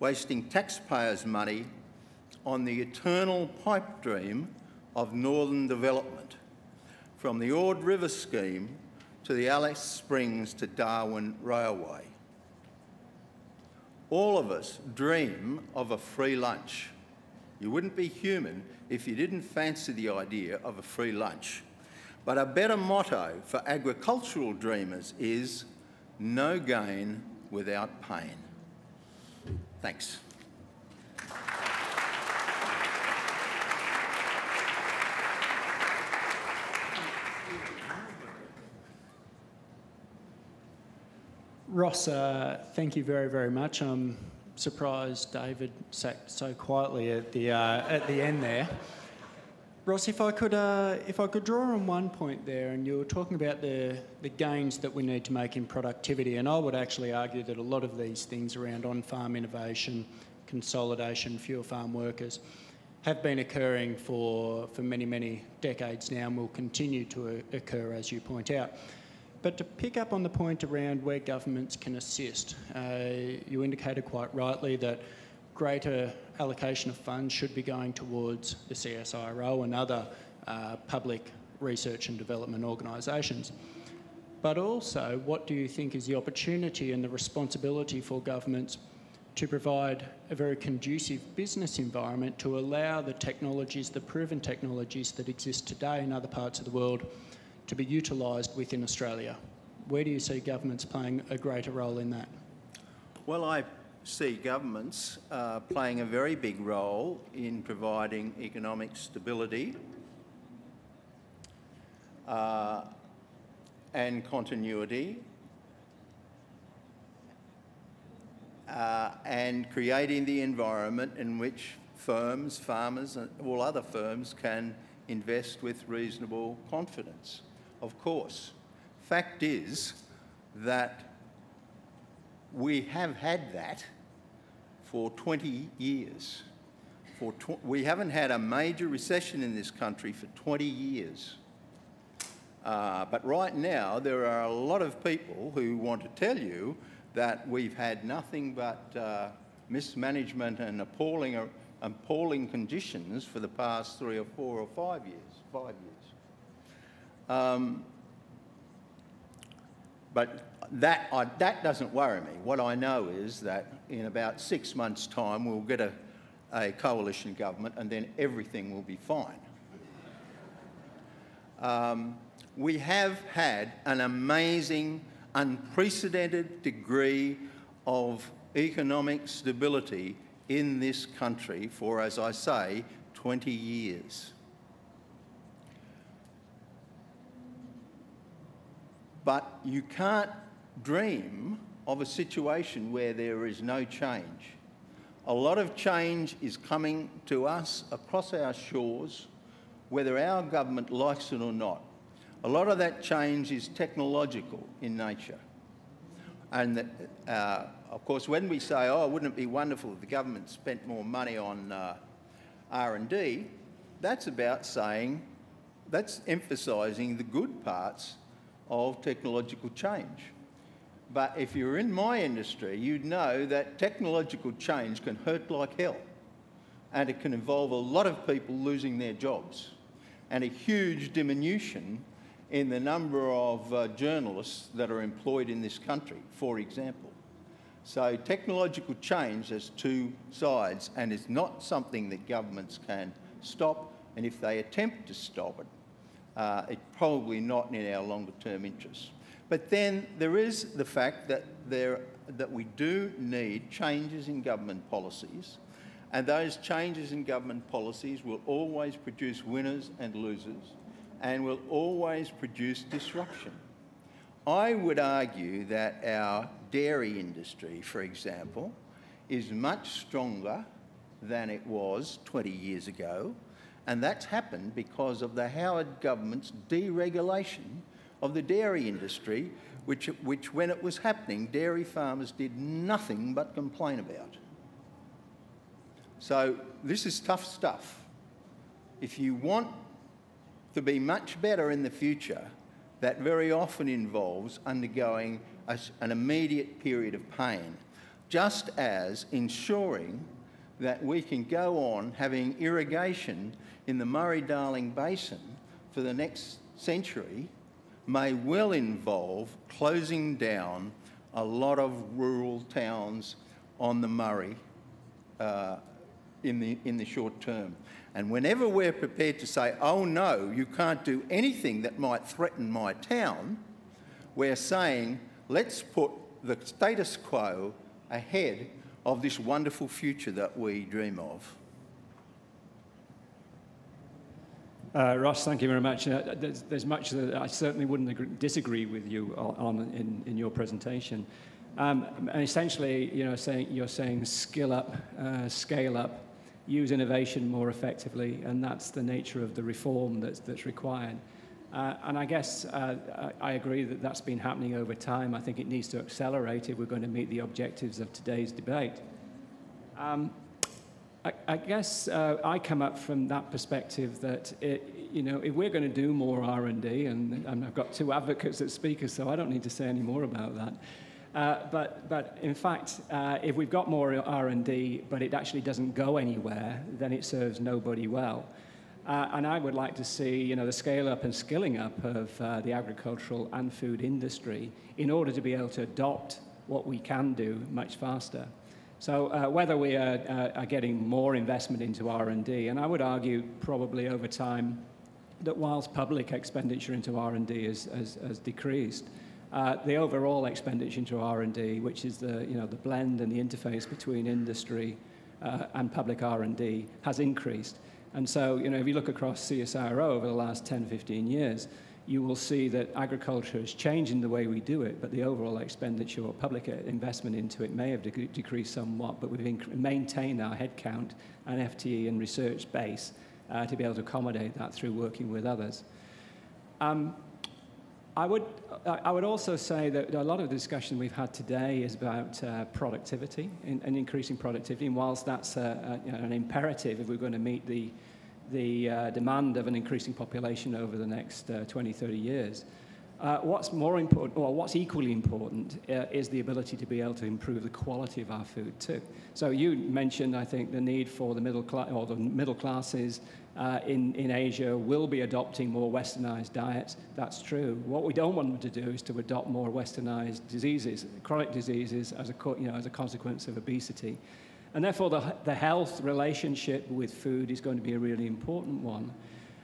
wasting taxpayers' money on the eternal pipe dream of northern development, from the Ord River scheme to the Alice Springs to Darwin Railway. All of us dream of a free lunch. You wouldn't be human if you didn't fancy the idea of a free lunch. But a better motto for agricultural dreamers is no gain without pain. Thanks. Ross, thank you very, very much. I'm surprised David sat so quietly at the end there. Ross, if I could draw on one point there, and you were talking about the gains that we need to make in productivity, and I would actually argue that a lot of these things around on-farm innovation, consolidation, fewer farm workers, have been occurring for many, many decades now and will continue to occur, as you point out. But to pick up on the point around where governments can assist, you indicated quite rightly that greater allocation of funds should be going towards the CSIRO and other public research and development organisations. But also, what do you think is the opportunity and the responsibility for governments to provide a very conducive business environment to allow the technologies, the proven technologies that exist today in other parts of the world, to be utilised within Australia? Where do you see governments playing a greater role in that? Well, I see governments playing a very big role in providing economic stability and continuity and creating the environment in which firms, farmers and all other firms can invest with reasonable confidence. Of course, fact is that we have had that for 20 years. We haven't had a major recession in this country for 20 years. But right now, there are a lot of people who want to tell you that we've had nothing but mismanagement and appalling conditions for the past 3 or 4 or 5 years. But that doesn't worry me. What I know is that in about 6 months' time, we'll get a coalition government and then everything will be fine. We have had an amazing, unprecedented degree of economic stability in this country for, as I say, 20 years. But you can't dream of a situation where there is no change. A lot of change is coming to us across our shores, whether our government likes it or not. A lot of that change is technological in nature. And of course, when we say, oh, wouldn't it be wonderful if the government spent more money on R&D, that's about saying, that's emphasising the good parts of technological change. But if you're in my industry, you'd know that technological change can hurt like hell, and it can involve a lot of people losing their jobs and a huge diminution in the number of journalists that are employed in this country, for example. So technological change has two sides, and it's not something that governments can stop, and if they attempt to stop it, it's probably not in our longer-term interests. But then there is the fact that we do need changes in government policies, and those changes in government policies will always produce winners and losers, and will always produce disruption. I would argue that our dairy industry, for example, is much stronger than it was 20 years ago, And that's happened because of the Howard government's deregulation of the dairy industry, which when it was happening, dairy farmers did nothing but complain about. So this is tough stuff. If you want to be much better in the future, that very often involves undergoing an immediate period of pain, just as ensuring that we can go on having irrigation in the Murray-Darling Basin for the next century may well involve closing down a lot of rural towns on the Murray in the short term. And whenever we're prepared to say, oh no, you can't do anything that might threaten my town, we're saying, let's put the status quo ahead of this wonderful future that we dream of. Ross, thank you very much. There's much that I certainly wouldn't disagree with you on in your presentation. And essentially, you're saying skill up, scale up, use innovation more effectively, and that's the nature of the reform that's required. And I guess I agree that that's been happening over time. I think it needs to accelerate if we're going to meet the objectives of today's debate. I guess I come up from that perspective that if we're going to do more R&D, and I've got two advocates as speakers, so I don't need to say any more about that. But in fact, if we've got more R&D, but it actually doesn't go anywhere, then it serves nobody well. And I would like to see, the scale up and skilling up of the agricultural and food industry in order to be able to adopt what we can do much faster. So whether we are getting more investment into R&D, and I would argue probably over time that whilst public expenditure into R&D has decreased, the overall expenditure into R&D, which is the blend and the interface between industry and public R&D, has increased. And so, if you look across CSIRO over the last 10, 15 years, you will see that agriculture is changing the way we do it, but the overall expenditure or public investment into it may have decreased somewhat, but we've maintained our headcount and FTE and research base to be able to accommodate that through working with others. I would also say that a lot of the discussion we've had today is about productivity and increasing productivity, and whilst that's an imperative if we're going to meet the demand of an increasing population over the next 20, 30 years. What's more important, or what's equally important, is the ability to be able to improve the quality of our food too. So you mentioned, I think, the need for the middle class, or the middle classes in Asia will be adopting more westernized diets. That's true. What we don't want them to do is to adopt more westernized diseases, chronic diseases, as a consequence of obesity. And therefore, the health relationship with food is going to be a really important one.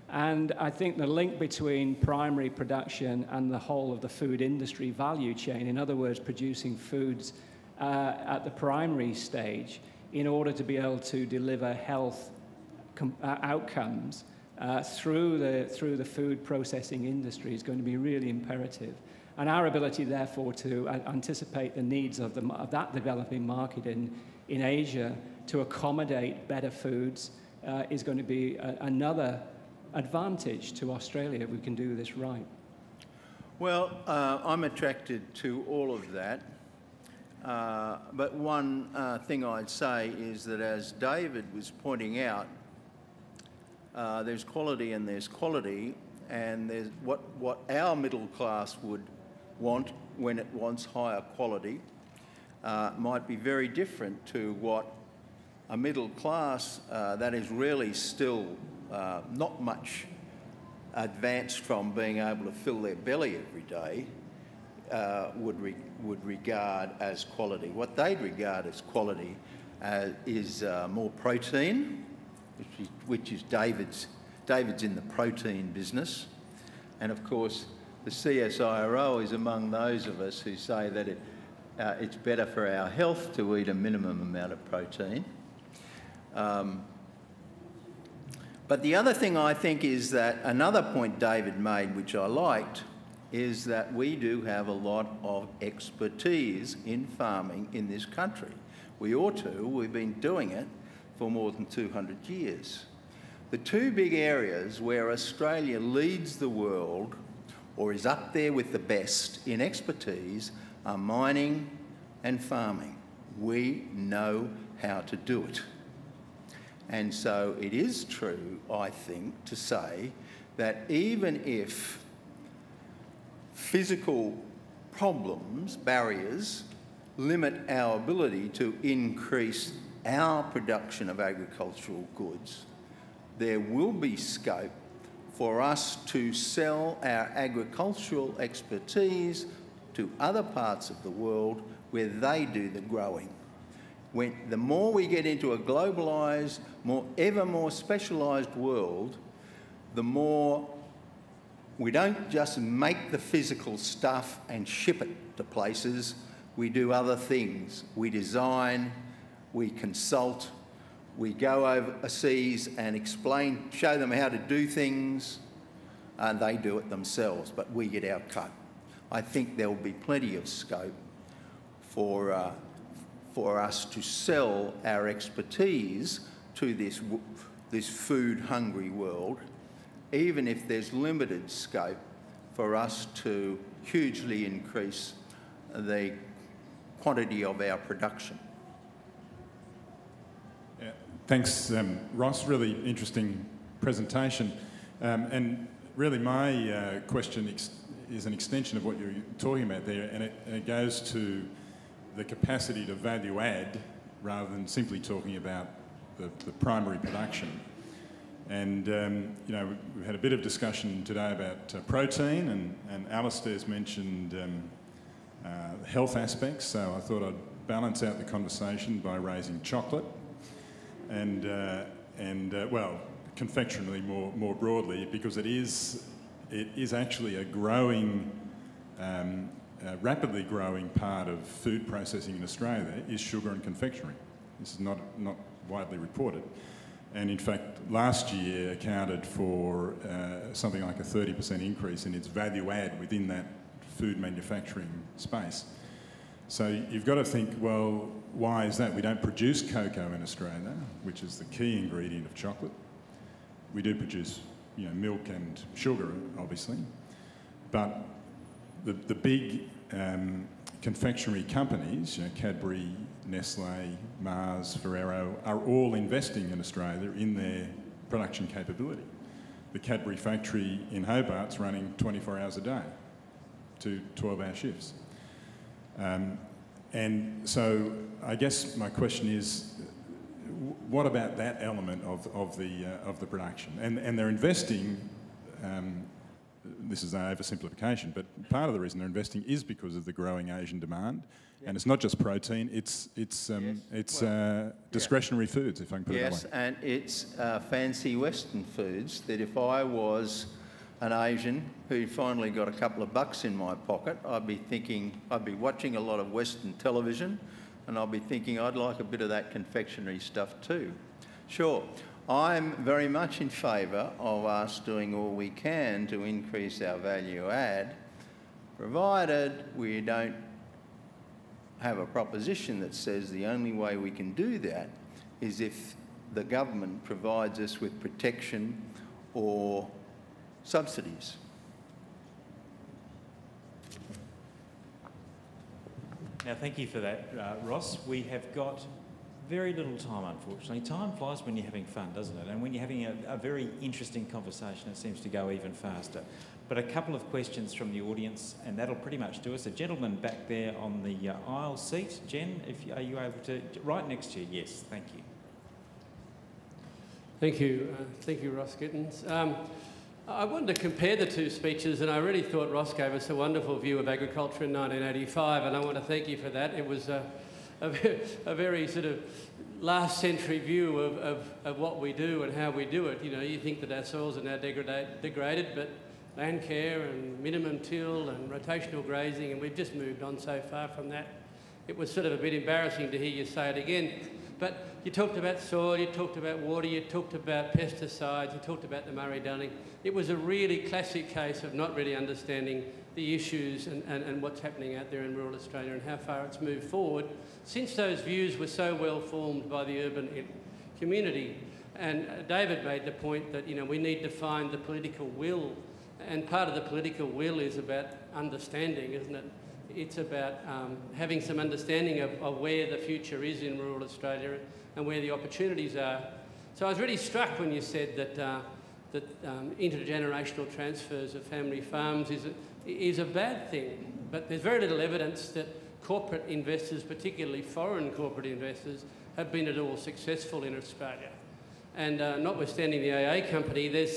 And I think the link between primary production and the whole of the food industry value chain, in other words, producing foods at the primary stage in order to be able to deliver health outcomes through the food processing industry is going to be really imperative. And our ability, therefore, to anticipate the needs of that developing market in Asia to accommodate better foods is going to be another advantage to Australia if we can do this right. Well, I'm attracted to all of that. But one thing I'd say is that, as David was pointing out, there's quality and there's quality, and there's what our middle class would want when it wants higher quality might be very different to what a middle class that is really still not much advanced from being able to fill their belly every day would regard as quality. What they'd regard as quality is more protein, which is David's in the protein business, and of course the CSIRO is among those of us who say that it's better for our health to eat a minimum amount of protein. But the other thing I think is that another point David made, which I liked, is that we do have a lot of expertise in farming in this country. We ought to. We've been doing it for more than 200 years. The two big areas where Australia leads the world or is up there with the best in expertise are mining and farming. We know how to do it. And so it is true, I think, to say that even if physical problems, barriers, limit our ability to increase our production of agricultural goods, there will be scope for us to sell our agricultural expertise to other parts of the world where they do the growing. The more we get into a globalised, ever more specialised world, the more we don't just make the physical stuff and ship it to places, we do other things. We design, we consult, we go overseas and explain, show them how to do things, and they do it themselves, but we get our cut. I think there will be plenty of scope for us to sell our expertise to this food-hungry world, even if there's limited scope for us to hugely increase the quantity of our production. Yeah. Thanks, Ross. Really interesting presentation. And really my question is an extension of what you're talking about there, and it goes to the capacity to value add rather than simply talking about the primary production. And, you know, we've had a bit of discussion today about protein, and Alistair's mentioned health aspects, so I thought I'd balance out the conversation by raising chocolate and well, confectionery more broadly, because it is actually a growing, rapidly growing part of food processing in Australia is sugar and confectionery. This is not widely reported. And in fact, last year accounted for something like a 30% increase in its value add within that food manufacturing space. So you've got to think, well, why is that? We don't produce cocoa in Australia, which is the key ingredient of chocolate. We do produce, you know, milk and sugar, obviously. But the big confectionery companies, you know, Cadbury, Nestle, Mars, Ferrero, are all investing in Australia in their production capability. The Cadbury factory in Hobart's running 24 hours a day, to 12-hour shifts. And so I guess my question is, what about that element of the production? And they're investing. This is an oversimplification, but part of the reason they're investing is because of the growing Asian demand. Yep. And it's not just protein, it's discretionary foods, if I can put it that way. Yes, and it's fancy Western foods that if I was an Asian who finally got a couple of bucks in my pocket, I'd be watching a lot of Western television, and I'd be thinking I'd like a bit of that confectionery stuff too. Sure. I'm very much in favour of us doing all we can to increase our value add, provided we don't have a proposition that says the only way we can do that is if the government provides us with protection or subsidies. Now, thank you for that, Ross. We have got very little time, unfortunately. Time flies when you're having fun, doesn't it? And when you're having a very interesting conversation, it seems to go even faster. But a couple of questions from the audience, and that'll pretty much do us. A gentleman back there on the aisle seat. Jen, are you able to... Right next to you, yes, thank you. Thank you. Thank you, Ross Gittins. I wanted to compare the two speeches, and I really thought Ross gave us a wonderful view of agriculture in 1985, and I want to thank you for that. It was a very sort of last century view of what we do and how we do it. You know, you think that our soils are now degraded, but land care and minimum till and rotational grazing, and we've just moved on so far from that. It was sort of a bit embarrassing to hear you say it again. But you talked about soil, you talked about water, you talked about pesticides, you talked about the Murray-Darling. It was a really classic case of not really understanding the issues and what's happening out there in rural Australia and how far it's moved forward since those views were so well formed by the urban community. And David made the point that, you know, we need to find the political will, and part of the political will is about understanding, isn't it? It's about having some understanding of where the future is in rural Australia and where the opportunities are. So I was really struck when you said that intergenerational transfers of family farms is a bad thing, but there's very little evidence that corporate investors, particularly foreign corporate investors, have been at all successful in Australia. And notwithstanding the AA company, there's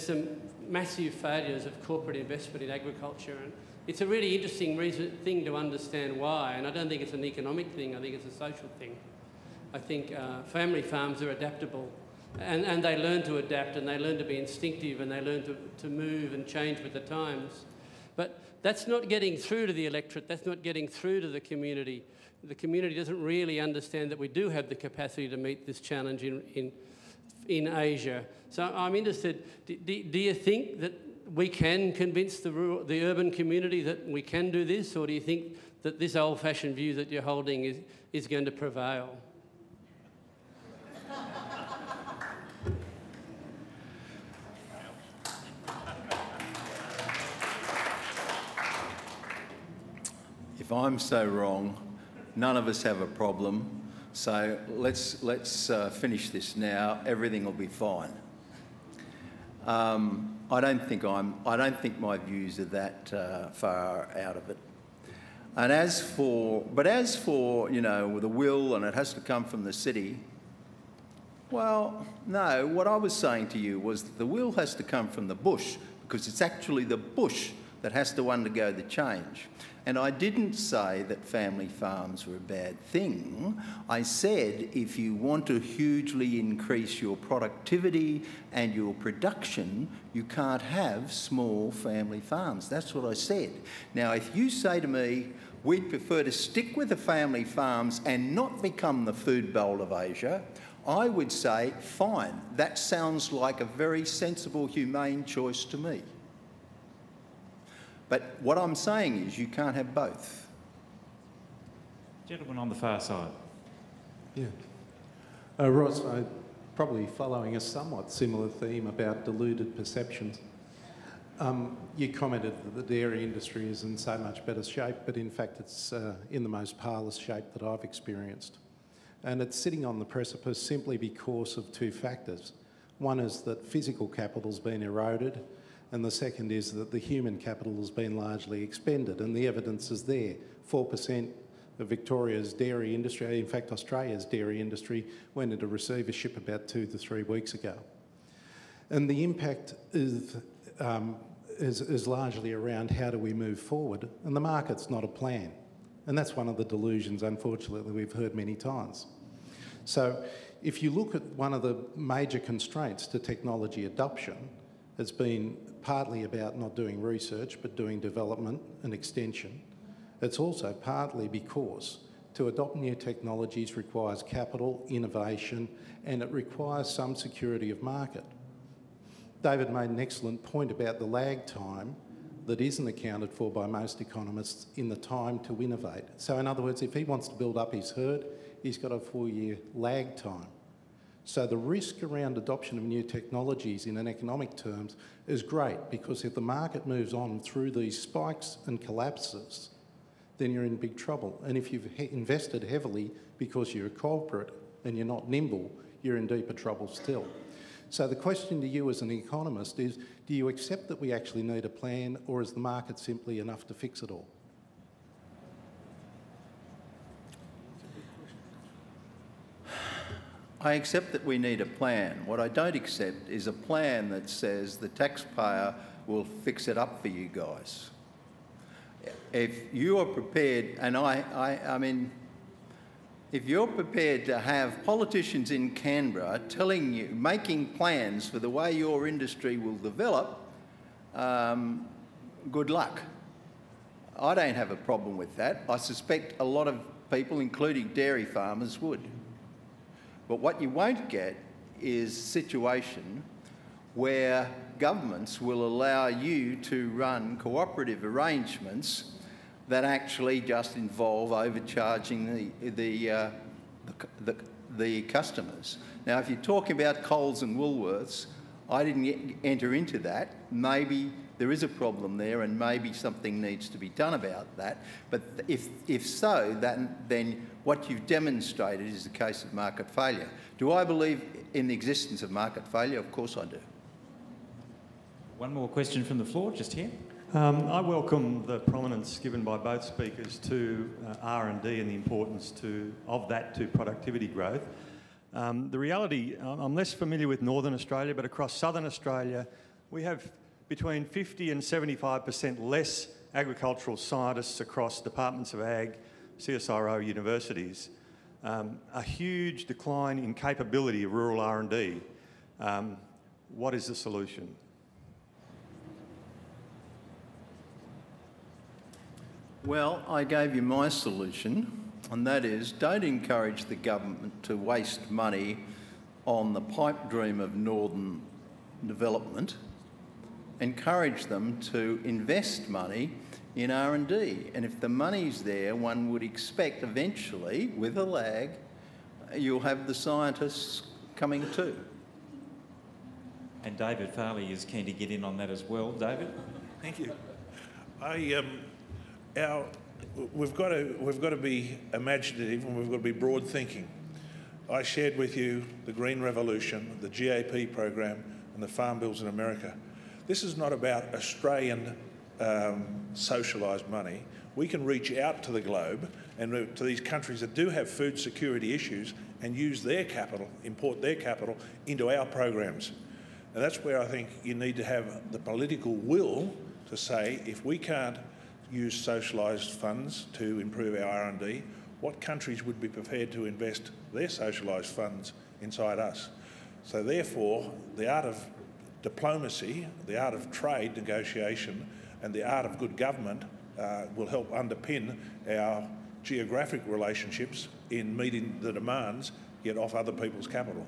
some massive failures of corporate investment in agriculture, and it's a really interesting thing to understand why. And I don't think it's an economic thing, I think it's a social thing. I think family farms are adaptable, and they learn to adapt, and they learn to be instinctive, and they learn to move and change with the times. But that's not getting through to the electorate, that's not getting through to the community. The community doesn't really understand that we do have the capacity to meet this challenge in Asia. So I'm interested, do you think that we can convince the urban community that we can do this, or do you think that this old-fashioned view that you're holding is going to prevail? If I'm so wrong, none of us have a problem. So let's finish this now. Everything will be fine. I don't think my views are that far out of it. And as for you know, the will, and it has to come from the city. Well, no. What I was saying to you was that the will has to come from the bush, because it's actually the bush that has to undergo the change. And I didn't say that family farms were a bad thing. I said if you want to hugely increase your productivity and your production, you can't have small family farms. That's what I said. Now, if you say to me, we'd prefer to stick with the family farms and not become the food bowl of Asia, I would say, fine. That sounds like a very sensible, humane choice to me. But what I'm saying is you can't have both. Gentleman on the far side. Yeah. Ross, probably following a somewhat similar theme about deluded perceptions. You commented that the dairy industry is in so much better shape, but in fact it's in the most parlous shape that I've experienced. And it's sitting on the precipice simply because of two factors. One is that physical capital's been eroded, and the second is that the human capital has been largely expended, and the evidence is there. 4% of Victoria's dairy industry, in fact Australia's dairy industry, went into receivership about 2 to 3 weeks ago. And the impact is largely around how do we move forward, and the market's not a plan. And that's one of the delusions, unfortunately, we've heard many times. So if you look at one of the major constraints to technology adoption, it's been partly about not doing research, but doing development and extension. It's also partly because to adopt new technologies requires capital, innovation, and it requires some security of market. David made an excellent point about the lag time that isn't accounted for by most economists in the time to innovate. So in other words, if he wants to build up his herd, he's got a 4-year lag time. So the risk around adoption of new technologies in an economic terms is great, because if the market moves on through these spikes and collapses, then you're in big trouble. And if you've invested heavily because you're a corporate and you're not nimble, you're in deeper trouble still. So the question to you as an economist is, do you accept that we actually need a plan, or is the market simply enough to fix it all? I accept that we need a plan. What I don't accept is a plan that says the taxpayer will fix it up for you guys. If you are prepared, and I mean, if you're prepared to have politicians in Canberra telling you, making plans for the way your industry will develop, good luck. I don't have a problem with that. I suspect a lot of people, including dairy farmers, would. But what you won't get is a situation where governments will allow you to run cooperative arrangements that actually just involve overcharging the customers. Now, if you're talking about Coles and Woolworths, I didn't enter into that. Maybe there is a problem there and maybe something needs to be done about that. But if so, then what you've demonstrated is a case of market failure. Do I believe in the existence of market failure? Of course I do. One more question from the floor, just here. I welcome the prominence given by both speakers to R&D and the importance of that to productivity growth. The reality, I'm less familiar with Northern Australia, but across Southern Australia, we have between 50 and 75% less agricultural scientists across departments of ag, CSIRO universities. A huge decline in capability of rural R&D. What is the solution? Well, I gave you my solution, and that is don't encourage the government to waste money on the pipe dream of northern development. Encourage them to invest money in R&D. And if the money's there, one would expect eventually, with a lag, you'll have the scientists coming too. And David Farley is keen to get in on that as well. David? Thank you. We've got to be imaginative and we've got to be broad thinking. I shared with you the Green Revolution, the GAP program and the farm bills in America. This is not about Australian socialised money. We can reach out to the globe and to these countries that do have food security issues and use their capital, import their capital into our programs. And that's where I think you need to have the political will to say, if we can't use socialised funds to improve our R&D, what countries would be prepared to invest their socialised funds inside us? So therefore, the art of diplomacy, the art of trade negotiation and the art of good government will help underpin our geographic relationships in meeting the demands yet off other people's capital.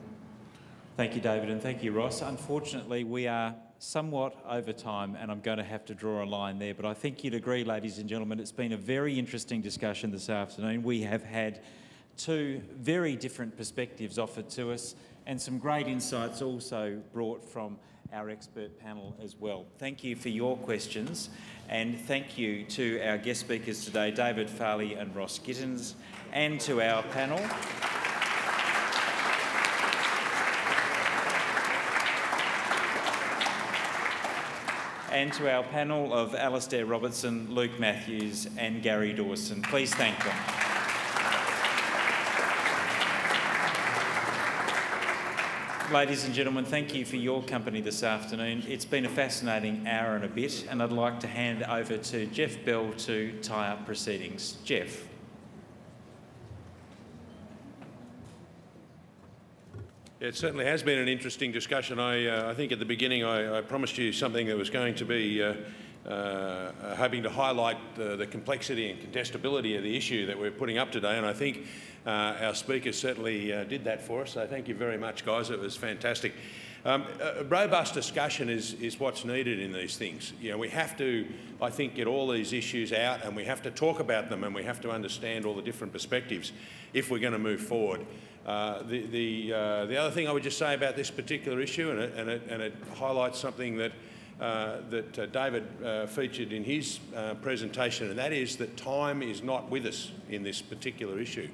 Thank you, David, and thank you, Ross. Unfortunately, we are somewhat over time and I'm going to have to draw a line there, but I think you'd agree, ladies and gentlemen, it's been a very interesting discussion this afternoon. We have had two very different perspectives offered to us and some great insights also brought from our expert panel as well. Thank you for your questions and thank you to our guest speakers today, David Farley and Ross Gittins, and to our panel. And to our panel of Alastair Robertson, Luke Matthews and Gary Dawson. Please thank them. Ladies and gentlemen, thank you for your company this afternoon. It's been a fascinating hour and a bit, and I'd like to hand over to Jeff Bell to tie up proceedings. Jeff. It certainly has been an interesting discussion. I think at the beginning I promised you something that was going to be hoping to highlight the complexity and contestability of the issue that we're putting up today, and I think our speakers certainly did that for us, so thank you very much, guys. It was fantastic. A robust discussion is what's needed in these things. You know, we have to, I think, get all these issues out and we have to talk about them and we have to understand all the different perspectives if we're going to move forward. The other thing I would just say about this particular issue, and it highlights something that David featured in his presentation, and that is that time is not with us in this particular issue.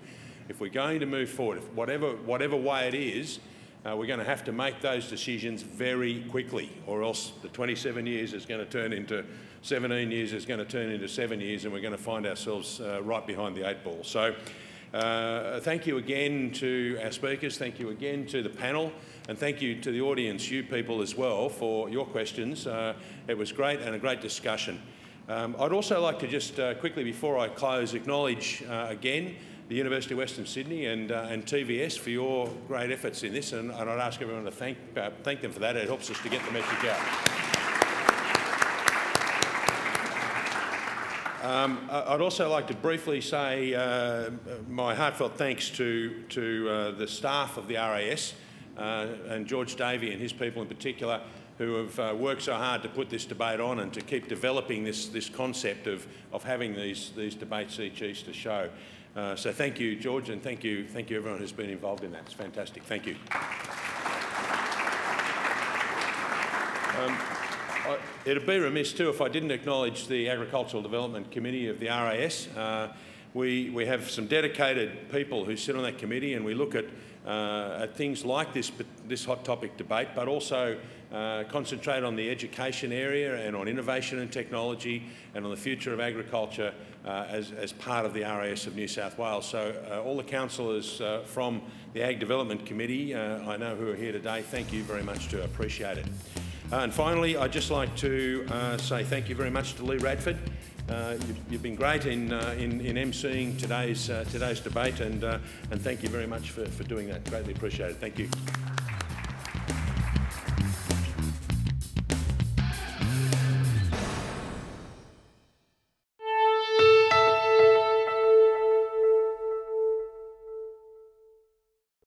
If we're going to move forward, whatever way it is, we're going to have to make those decisions very quickly, or else the 27 years is going to turn into 17 years, is going to turn into 7 years, and we're going to find ourselves right behind the 8 ball. So thank you again to our speakers, thank you again to the panel, and thank you to the audience, you people as well, for your questions. It was great and a great discussion. I'd also like to just quickly, before I close, acknowledge again the University of Western Sydney and TVS for your great efforts in this, and I'd ask everyone to thank them for that. It helps us to get the message out. I'd also like to briefly say my heartfelt thanks to the staff of the RAS and George Davey and his people in particular, who have worked so hard to put this debate on and to keep developing this concept of having these debates each Easter show. So thank you, George, and thank you everyone who's been involved in that. It's fantastic. Thank you. It'd be remiss too if I didn't acknowledge the Agricultural Development Committee of the RAS. We have some dedicated people who sit on that committee, and we look at things like this hot topic debate, but also concentrate on the education area and on innovation and technology and on the future of agriculture as part of the RAS of New South Wales. So all the councillors from the Ag Development Committee, I know who are here today, thank you very much, to appreciate it. And finally, I'd just like to say thank you very much to Leigh Radford. You've been great in emceeing today's debate, and thank you very much for doing that. Greatly appreciated. Thank you.